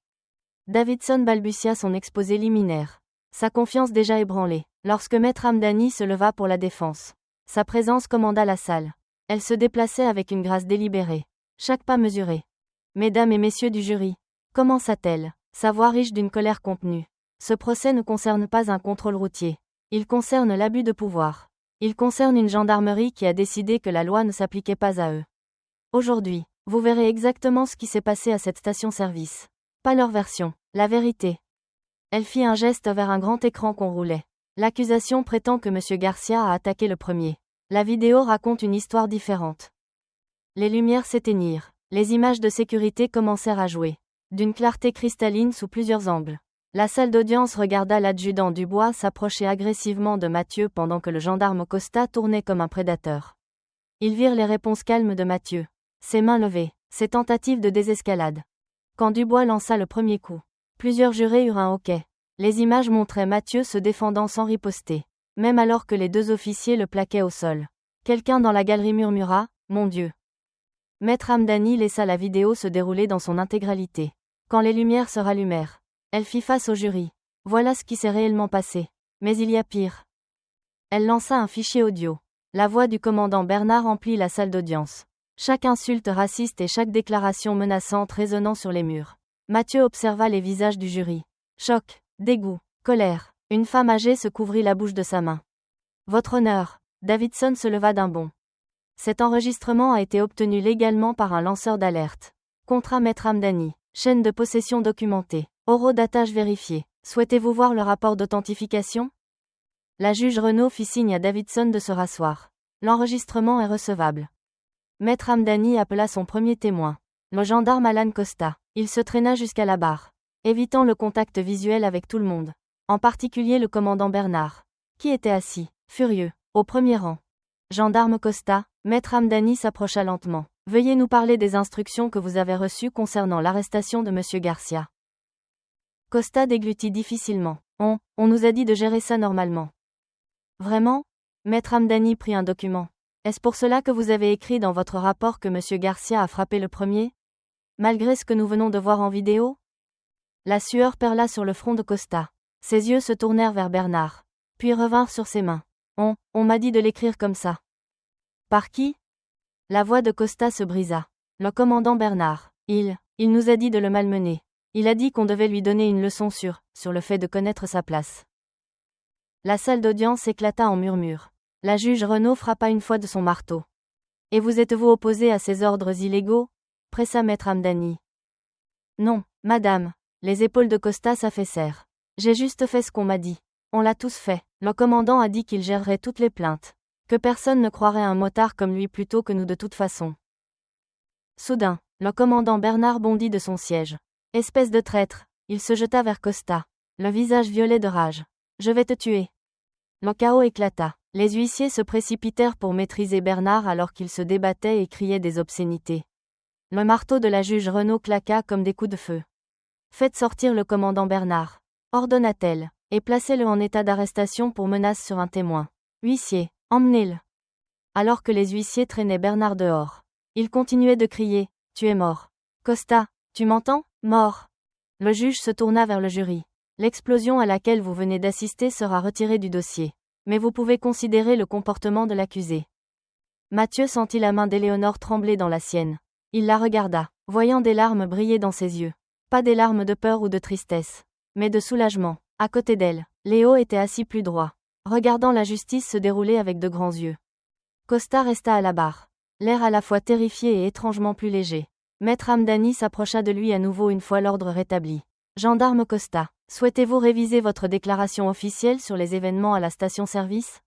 Davidson balbutia son exposé liminaire. Sa confiance déjà ébranlée, lorsque Maître Hamdani se leva pour la défense. Sa présence commanda la salle. Elle se déplaçait avec une grâce délibérée. Chaque pas mesuré. Mesdames et messieurs du jury, commença-t-elle, sa voix riche d'une colère contenue. Ce procès ne concerne pas un contrôle routier. Il concerne l'abus de pouvoir. Il concerne une gendarmerie qui a décidé que la loi ne s'appliquait pas à eux. Aujourd'hui, vous verrez exactement ce qui s'est passé à cette station-service. Pas leur version, la vérité. Elle fit un geste vers un grand écran qu'on roulait. L'accusation prétend que M. Garcia a attaqué le premier. La vidéo raconte une histoire différente. Les lumières s'éteignirent. Les images de sécurité commencèrent à jouer. D'une clarté cristalline sous plusieurs angles. La salle d'audience regarda l'adjudant Dubois s'approcher agressivement de Mathieu pendant que le gendarme Costa tournait comme un prédateur. Ils virent les réponses calmes de Mathieu. Ses mains levées, ses tentatives de désescalade. Quand Dubois lança le premier coup, plusieurs jurés eurent un hoquet. Les images montraient Mathieu se défendant sans riposter, même alors que les deux officiers le plaquaient au sol. Quelqu'un dans la galerie murmura « Mon Dieu ». Maître Hamdani laissa la vidéo se dérouler dans son intégralité. Quand les lumières se rallumèrent, elle fit face au jury. Voilà ce qui s'est réellement passé. Mais il y a pire. Elle lança un fichier audio. La voix du commandant Bernard emplit la salle d'audience. Chaque insulte raciste et chaque déclaration menaçante résonnant sur les murs. Mathieu observa les visages du jury. Choc, dégoût, colère. Une femme âgée se couvrit la bouche de sa main. Votre honneur. Davidson se leva d'un bond. Cet enregistrement a été obtenu légalement par un lanceur d'alerte. Contrat Maître Hamdani. Chaîne de possession documentée. Horodatage vérifié. Souhaitez-vous voir le rapport d'authentification? La juge Renaud fit signe à Davidson de se rasseoir. L'enregistrement est recevable. Maître Hamdani appela son premier témoin. Le gendarme Alan Costa. Il se traîna jusqu'à la barre, évitant le contact visuel avec tout le monde. En particulier le commandant Bernard, qui était assis, furieux, au premier rang. Gendarme Costa, Maître Hamdani s'approcha lentement. Veuillez nous parler des instructions que vous avez reçues concernant l'arrestation de M. Garcia. Costa déglutit difficilement. On nous a dit de gérer ça normalement. Vraiment? Maître Hamdani prit un document. Est-ce pour cela que vous avez écrit dans votre rapport que M. Garcia a frappé le premier? Malgré ce que nous venons de voir en vidéo? La sueur perla sur le front de Costa. Ses yeux se tournèrent vers Bernard, puis revinrent sur ses mains. On m'a dit de l'écrire comme ça. Par qui? La voix de Costa se brisa. Le commandant Bernard. Il nous a dit de le malmener. Il a dit qu'on devait lui donner une leçon sur le fait de connaître sa place. La salle d'audience éclata en murmures. La juge Renaud frappa une fois de son marteau. Et vous êtes-vous opposé à ces ordres illégaux? Pressa Maître Hamdani. Non, madame. Les épaules de Costa s'affaissèrent. J'ai juste fait ce qu'on m'a dit. On l'a tous fait. Le commandant a dit qu'il gérerait toutes les plaintes. Que personne ne croirait un motard comme lui plutôt que nous de toute façon. Soudain, le commandant Bernard bondit de son siège. Espèce de traître, il se jeta vers Costa, le visage violet de rage. Je vais te tuer. Le chaos éclata. Les huissiers se précipitèrent pour maîtriser Bernard alors qu'il se débattait et criait des obscénités. Le marteau de la juge Renaud claqua comme des coups de feu. Faites sortir le commandant Bernard, ordonna-t-elle, et placez-le en état d'arrestation pour menace sur un témoin. Huissier, emmenez-le. Alors que les huissiers traînaient Bernard dehors, il continuait de crier, tu es mort. Costa, tu m'entends? Mort. Le juge se tourna vers le jury. L'explosion à laquelle vous venez d'assister sera retirée du dossier. Mais vous pouvez considérer le comportement de l'accusé. Mathieu sentit la main d'Éléonore trembler dans la sienne. Il la regarda, voyant des larmes briller dans ses yeux. Pas des larmes de peur ou de tristesse, mais de soulagement. À côté d'elle, Léo était assis plus droit, regardant la justice se dérouler avec de grands yeux. Costa resta à la barre, l'air à la fois terrifié et étrangement plus léger. Maître Hamdani s'approcha de lui à nouveau une fois l'ordre rétabli. Gendarme Costa, souhaitez-vous réviser votre déclaration officielle sur les événements à la station-service?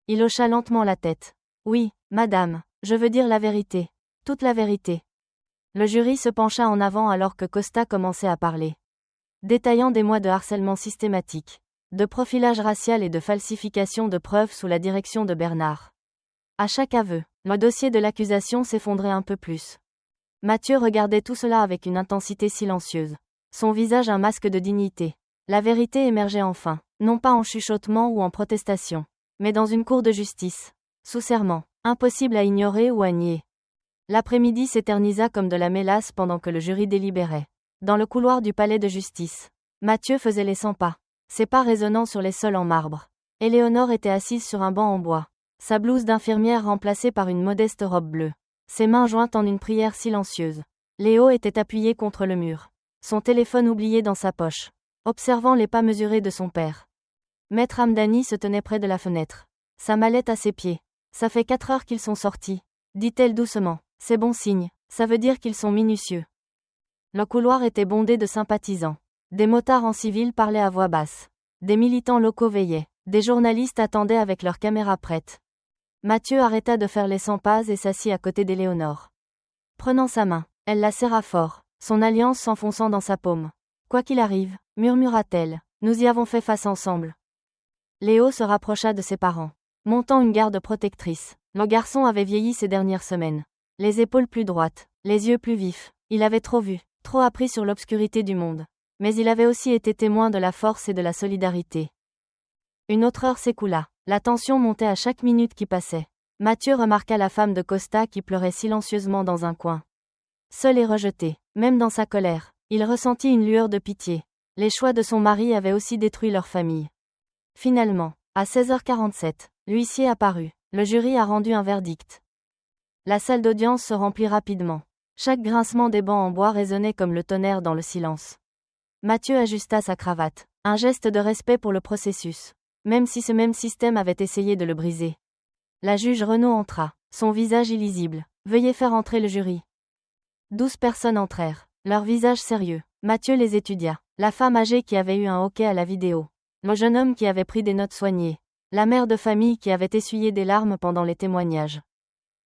Il hocha lentement la tête. Oui, madame, je veux dire la vérité. Toute la vérité. Le jury se pencha en avant alors que Costa commençait à parler. Détaillant des mois de harcèlement systématique, de profilage racial et de falsification de preuves sous la direction de Bernard. À chaque aveu, le dossier de l'accusation s'effondrait un peu plus. Mathieu regardait tout cela avec une intensité silencieuse. Son visage un masque de dignité. La vérité émergeait enfin, non pas en chuchotement ou en protestation, mais dans une cour de justice. Sous serment, impossible à ignorer ou à nier. L'après-midi s'éternisa comme de la mélasse pendant que le jury délibérait. Dans le couloir du palais de justice, Mathieu faisait les 100 pas, ses pas résonnant sur les sols en marbre. Éléonore était assise sur un banc en bois, sa blouse d'infirmière remplacée par une modeste robe bleue, ses mains jointes en une prière silencieuse. Léo était appuyé contre le mur, son téléphone oublié dans sa poche, observant les pas mesurés de son père. Maître Hamdani se tenait près de la fenêtre, sa mallette à ses pieds. Ça fait 4 heures qu'ils sont sortis, dit-elle doucement. C'est bon signe, ça veut dire qu'ils sont minutieux. Le couloir était bondé de sympathisants. Des motards en civil parlaient à voix basse. Des militants locaux veillaient, Des journalistes attendaient avec leurs caméras prêtes. Mathieu arrêta de faire les 100 pas et s'assit à côté d'Éléonore. Prenant sa main, elle la serra fort, son alliance s'enfonçant dans sa paume. Quoi qu'il arrive, murmura-t-elle, nous y avons fait face ensemble. Léo se rapprocha de ses parents, montant une garde protectrice. Le garçon avait vieilli ces dernières semaines. Les épaules plus droites, les yeux plus vifs. Il avait trop vu, trop appris sur l'obscurité du monde. Mais il avait aussi été témoin de la force et de la solidarité. Une autre heure s'écoula. La tension montait à chaque minute qui passait. Mathieu remarqua la femme de Costa qui pleurait silencieusement dans un coin. Seul et rejeté, même dans sa colère, il ressentit une lueur de pitié. Les choix de son mari avaient aussi détruit leur famille. Finalement, à 16h47, l'huissier apparut. Le jury a rendu un verdict. La salle d'audience se remplit rapidement. Chaque grincement des bancs en bois résonnait comme le tonnerre dans le silence. Mathieu ajusta sa cravate, un geste de respect pour le processus, même si ce même système avait essayé de le briser. La juge Renaud entra, son visage illisible. Veuillez faire entrer le jury. 12 personnes entrèrent, leur visage sérieux. Mathieu les étudia. La femme âgée qui avait eu un hoquet à la vidéo. Le jeune homme qui avait pris des notes soignées. La mère de famille qui avait essuyé des larmes pendant les témoignages.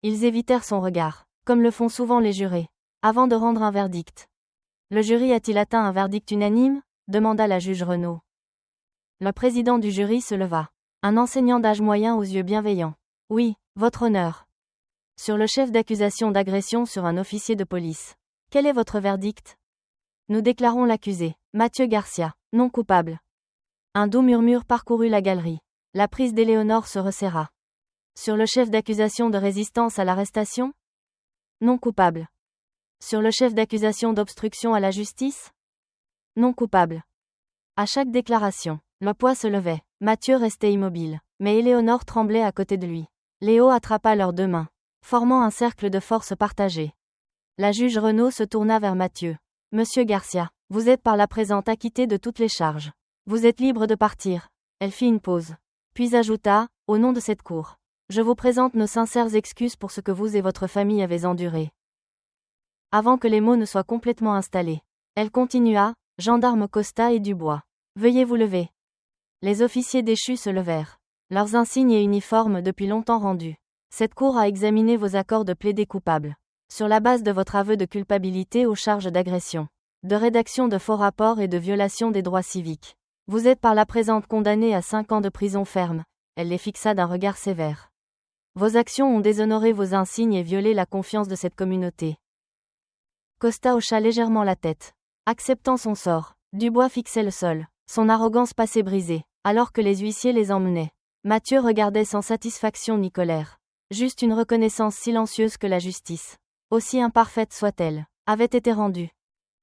Ils évitèrent son regard, comme le font souvent les jurés, avant de rendre un verdict. Le jury a-t-il atteint un verdict unanime ? Demanda la juge Renaud. Le président du jury se leva. Un enseignant d'âge moyen aux yeux bienveillants. Oui, votre honneur. Sur le chef d'accusation d'agression sur un officier de police. Quel est votre verdict ? Nous déclarons l'accusé, Mathieu Garcia, non coupable. Un doux murmure parcourut la galerie. La prise d'Éléonore se resserra. Sur le chef d'accusation de résistance à l'arrestation ? Non coupable. Sur le chef d'accusation d'obstruction à la justice ? Non coupable. À chaque déclaration, le poids se levait. Mathieu restait immobile, mais Éléonore tremblait à côté de lui. Léo attrapa leurs deux mains, formant un cercle de force partagé. La juge Renaud se tourna vers Mathieu. Monsieur Garcia, vous êtes par la présente acquitté de toutes les charges. Vous êtes libre de partir. Elle fit une pause. Puis ajouta, au nom de cette cour, je vous présente nos sincères excuses pour ce que vous et votre famille avez enduré. Avant que les mots ne soient complètement installés, elle continua, gendarme Costa et Dubois. Veuillez vous lever. Les officiers déchus se levèrent. Leurs insignes et uniformes depuis longtemps rendus. Cette cour a examiné vos accords de plaider coupable. Sur la base de votre aveu de culpabilité aux charges d'agression, de rédaction de faux rapports et de violation des droits civiques. Vous êtes par la présente condamné à 5 ans de prison ferme. Elle les fixa d'un regard sévère. Vos actions ont déshonoré vos insignes et violé la confiance de cette communauté. Costa hocha légèrement la tête. Acceptant son sort, Dubois fixait le sol, son arrogance passait brisée, alors que les huissiers les emmenaient. Mathieu regardait sans satisfaction ni colère. Juste une reconnaissance silencieuse que la justice, aussi imparfaite soit-elle, avait été rendue.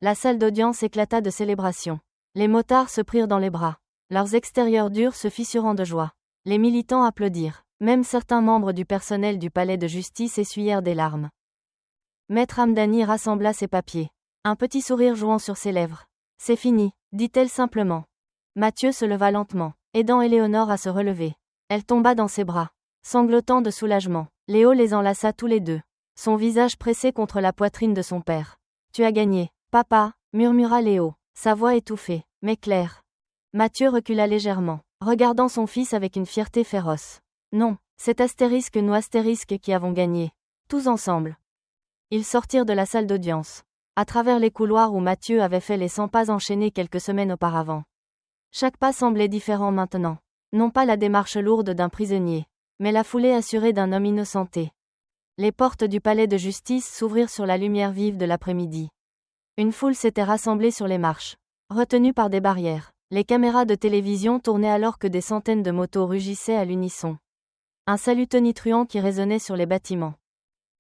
La salle d'audience éclata de célébration. Les motards se prirent dans les bras. Leurs extérieurs durs se fissurant de joie. Les militants applaudirent. Même certains membres du personnel du palais de justice essuyèrent des larmes. Maître Hamdani rassembla ses papiers. Un petit sourire jouant sur ses lèvres. C'est fini, dit-elle simplement. Mathieu se leva lentement, aidant Éléonore à se relever. Elle tomba dans ses bras, sanglotant de soulagement. Léo les enlaça tous les deux, son visage pressé contre la poitrine de son père. Tu as gagné, papa, murmura Léo, sa voix étouffée, mais claire. Mathieu recula légèrement, regardant son fils avec une fierté féroce. Non, c'est astérisque nous astérisque qui avons gagné. Tous ensemble. Ils sortirent de la salle d'audience. À travers les couloirs où Mathieu avait fait les 100 pas enchaînés quelques semaines auparavant. Chaque pas semblait différent maintenant. Non pas la démarche lourde d'un prisonnier, mais la foulée assurée d'un homme innocenté. Les portes du palais de justice s'ouvrirent sur la lumière vive de l'après-midi. Une foule s'était rassemblée sur les marches, retenue par des barrières. Les caméras de télévision tournaient alors que des centaines de motos rugissaient à l'unisson. Un salut tonitruant qui résonnait sur les bâtiments.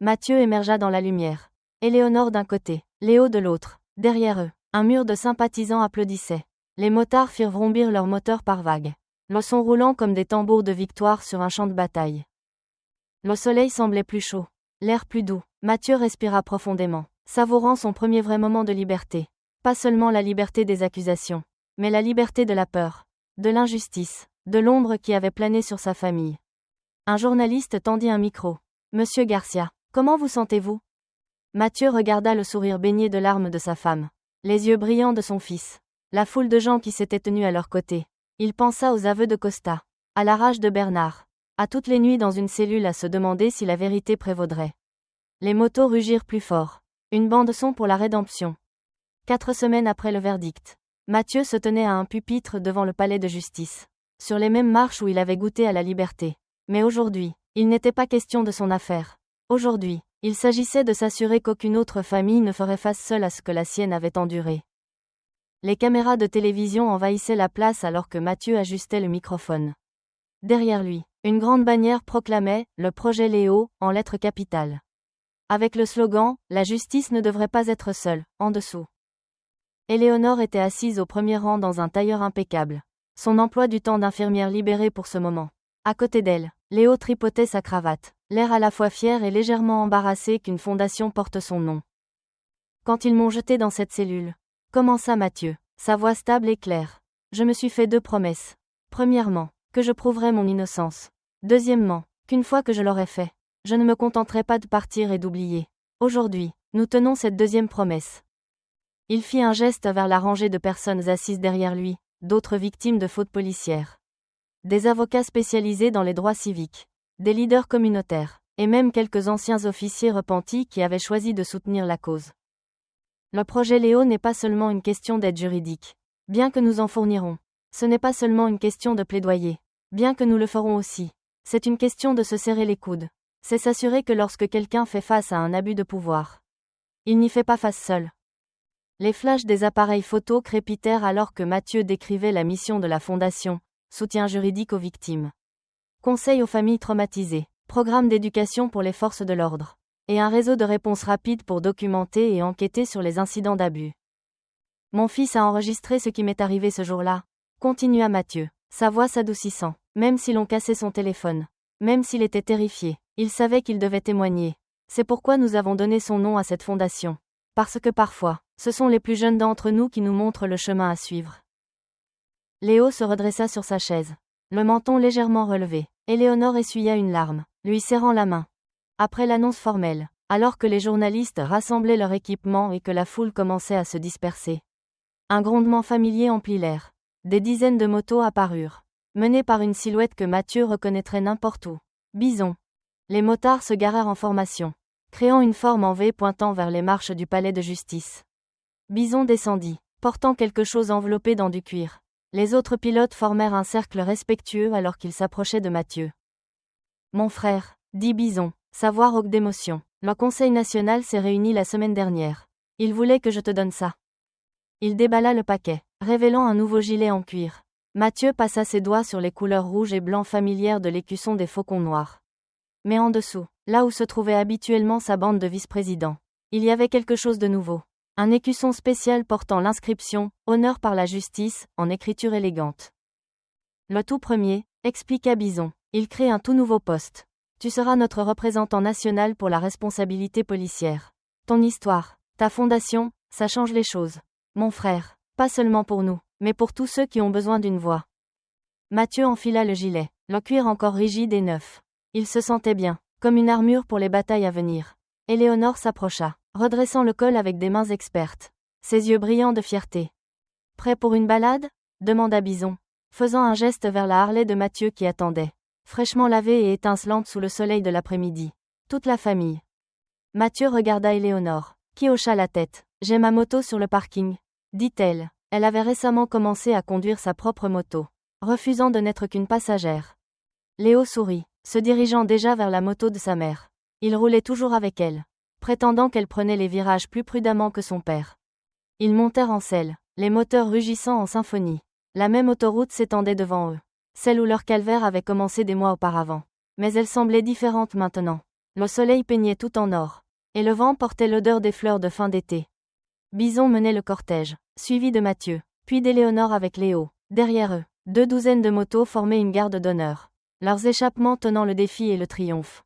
Mathieu émergea dans la lumière. Éléonore d'un côté, Léo de l'autre. Derrière eux, un mur de sympathisants applaudissait. Les motards firent vrombir leurs moteurs par vagues. Le son roulant comme des tambours de victoire sur un champ de bataille. Le soleil semblait plus chaud, l'air plus doux. Mathieu respira profondément, savourant son premier vrai moment de liberté. Pas seulement la liberté des accusations, mais la liberté de la peur, de l'injustice, de l'ombre qui avait plané sur sa famille. Un journaliste tendit un micro. Monsieur Garcia, comment vous sentez-vous ? Mathieu regarda le sourire baigné de larmes de sa femme, les yeux brillants de son fils, la foule de gens qui s'étaient tenus à leur côté. Il pensa aux aveux de Costa. À la rage de Bernard. À toutes les nuits dans une cellule à se demander si la vérité prévaudrait. Les motos rugirent plus fort. Une bande-son pour la rédemption. 4 semaines après le verdict. Mathieu se tenait à un pupitre devant le palais de justice. Sur les mêmes marches où il avait goûté à la liberté. Mais aujourd'hui, il n'était pas question de son affaire. Aujourd'hui, il s'agissait de s'assurer qu'aucune autre famille ne ferait face seule à ce que la sienne avait enduré. Les caméras de télévision envahissaient la place alors que Mathieu ajustait le microphone. Derrière lui, une grande bannière proclamait « Le projet Léo » en lettres capitales. Avec le slogan « La justice ne devrait pas être seule » en dessous. Éléonore était assise au premier rang dans un tailleur impeccable. Son emploi du temps d'infirmière libérée pour ce moment. À côté d'elle, Léo tripotait sa cravate, l'air à la fois fier et légèrement embarrassé qu'une fondation porte son nom. Quand ils m'ont jeté dans cette cellule, commença Mathieu, sa voix stable et claire. Je me suis fait 2 promesses. Premièrement, que je prouverais mon innocence. Deuxièmement, qu'une fois que je l'aurais fait, je ne me contenterai pas de partir et d'oublier. Aujourd'hui, nous tenons cette 2e promesse. Il fit un geste vers la rangée de personnes assises derrière lui, d'autres victimes de fautes policières. Des avocats spécialisés dans les droits civiques, des leaders communautaires, et même quelques anciens officiers repentis qui avaient choisi de soutenir la cause. Le projet Léo n'est pas seulement une question d'aide juridique, bien que nous en fournirons. Ce n'est pas seulement une question de plaidoyer, bien que nous le ferons aussi. C'est une question de se serrer les coudes. C'est s'assurer que lorsque quelqu'un fait face à un abus de pouvoir, il n'y fait pas face seul. Les flashs des appareils photo crépitèrent alors que Mathieu décrivait la mission de la Fondation, soutien juridique aux victimes. Conseil aux familles traumatisées, programme d'éducation pour les forces de l'ordre, et un réseau de réponses rapides pour documenter et enquêter sur les incidents d'abus. Mon fils a enregistré ce qui m'est arrivé ce jour-là, continua Mathieu, sa voix s'adoucissant, même si l'on cassait son téléphone, même s'il était terrifié, il savait qu'il devait témoigner. C'est pourquoi nous avons donné son nom à cette fondation. Parce que parfois, ce sont les plus jeunes d'entre nous qui nous montrent le chemin à suivre. Léo se redressa sur sa chaise, le menton légèrement relevé. Éléonore essuya une larme, lui serrant la main. Après l'annonce formelle, alors que les journalistes rassemblaient leur équipement et que la foule commençait à se disperser, un grondement familier emplit l'air. Des dizaines de motos apparurent, menées par une silhouette que Mathieu reconnaîtrait n'importe où. Bison. Les motards se garèrent en formation, créant une forme en V pointant vers les marches du palais de justice. Bison descendit, portant quelque chose enveloppé dans du cuir. Les autres pilotes formèrent un cercle respectueux alors qu'il s'approchait de Mathieu. Mon frère, dit Bison, sa voix rauque d'émotion. Le Conseil national s'est réuni la semaine dernière. Il voulait que je te donne ça. Il déballa le paquet, révélant un nouveau gilet en cuir. Mathieu passa ses doigts sur les couleurs rouge et blanc familières de l'écusson des faucons noirs. Mais en dessous, là où se trouvait habituellement sa bande de vice-présidents, il y avait quelque chose de nouveau. Un écusson spécial portant l'inscription « Honneur par la justice » en écriture élégante. Le tout premier, expliqua Bison, il crée un tout nouveau poste. Tu seras notre représentant national pour la responsabilité policière. Ton histoire, ta fondation, ça change les choses. Mon frère, pas seulement pour nous, mais pour tous ceux qui ont besoin d'une voix. Mathieu enfila le gilet, le cuir encore rigide et neuf. Il se sentait bien, comme une armure pour les batailles à venir. Éléonore s'approcha, redressant le col avec des mains expertes, ses yeux brillants de fierté. Prêt pour une balade ? Demanda Bison, faisant un geste vers la Harley de Mathieu qui attendait, fraîchement lavée et étincelante sous le soleil de l'après-midi. Toute la famille. Mathieu regarda Éléonore, qui hocha la tête. J'ai ma moto sur le parking, dit-elle. Elle avait récemment commencé à conduire sa propre moto, refusant de n'être qu'une passagère. Léo sourit, se dirigeant déjà vers la moto de sa mère. Il roulait toujours avec elle, prétendant qu'elle prenait les virages plus prudemment que son père. Ils montèrent en selle, les moteurs rugissant en symphonie. La même autoroute s'étendait devant eux, celle où leur calvaire avait commencé des mois auparavant. Mais elle semblait différente maintenant. Le soleil peignait tout en or, et le vent portait l'odeur des fleurs de fin d'été. Bison menait le cortège, suivi de Mathieu, puis d'Éléonore avec Léo. Derrière eux, 2 douzaines de motos formaient une garde d'honneur, leurs échappements tenant le défi et le triomphe.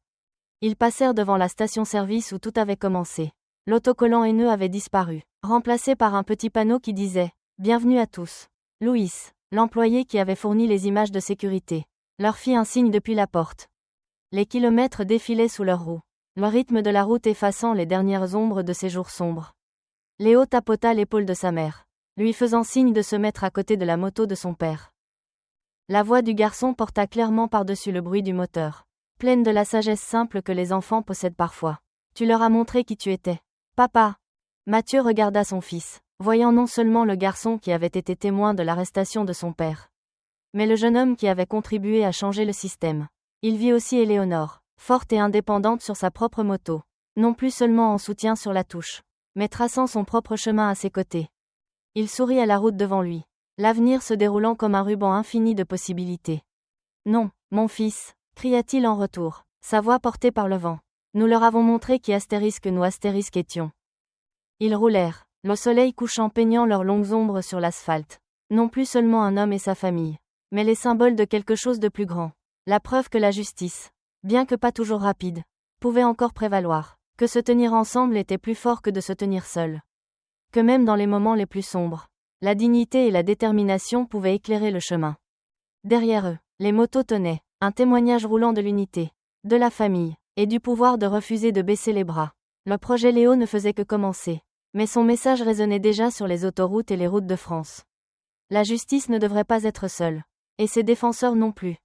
Ils passèrent devant la station-service où tout avait commencé. L'autocollant haineux avait disparu, remplacé par un petit panneau qui disait « Bienvenue à tous ». Louis, l'employé qui avait fourni les images de sécurité, leur fit un signe depuis la porte. Les kilomètres défilaient sous leurs roues, le rythme de la route effaçant les dernières ombres de ces jours sombres. Léo tapota l'épaule de sa mère, lui faisant signe de se mettre à côté de la moto de son père. La voix du garçon porta clairement par-dessus le bruit du moteur. Pleine de la sagesse simple que les enfants possèdent parfois. Tu leur as montré qui tu étais. Papa. Mathieu regarda son fils, voyant non seulement le garçon qui avait été témoin de l'arrestation de son père, mais le jeune homme qui avait contribué à changer le système. Il vit aussi Éléonore, forte et indépendante sur sa propre moto, non plus seulement en soutien sur la touche, mais traçant son propre chemin à ses côtés. Il sourit à la route devant lui, l'avenir se déroulant comme un ruban infini de possibilités. Non, mon fils, cria-t-il en retour, sa voix portée par le vent. Nous leur avons montré qui nous étions. Ils roulèrent, le soleil couchant peignant leurs longues ombres sur l'asphalte. Non plus seulement un homme et sa famille, mais les symboles de quelque chose de plus grand. La preuve que la justice, bien que pas toujours rapide, pouvait encore prévaloir, que se tenir ensemble était plus fort que de se tenir seul. Que même dans les moments les plus sombres, la dignité et la détermination pouvaient éclairer le chemin. Derrière eux, les motos tenaient, un témoignage roulant de l'unité, de la famille, et du pouvoir de refuser de baisser les bras. Le projet Léo ne faisait que commencer, mais son message résonnait déjà sur les autoroutes et les routes de France. La justice ne devrait pas être seule, et ses défenseurs non plus.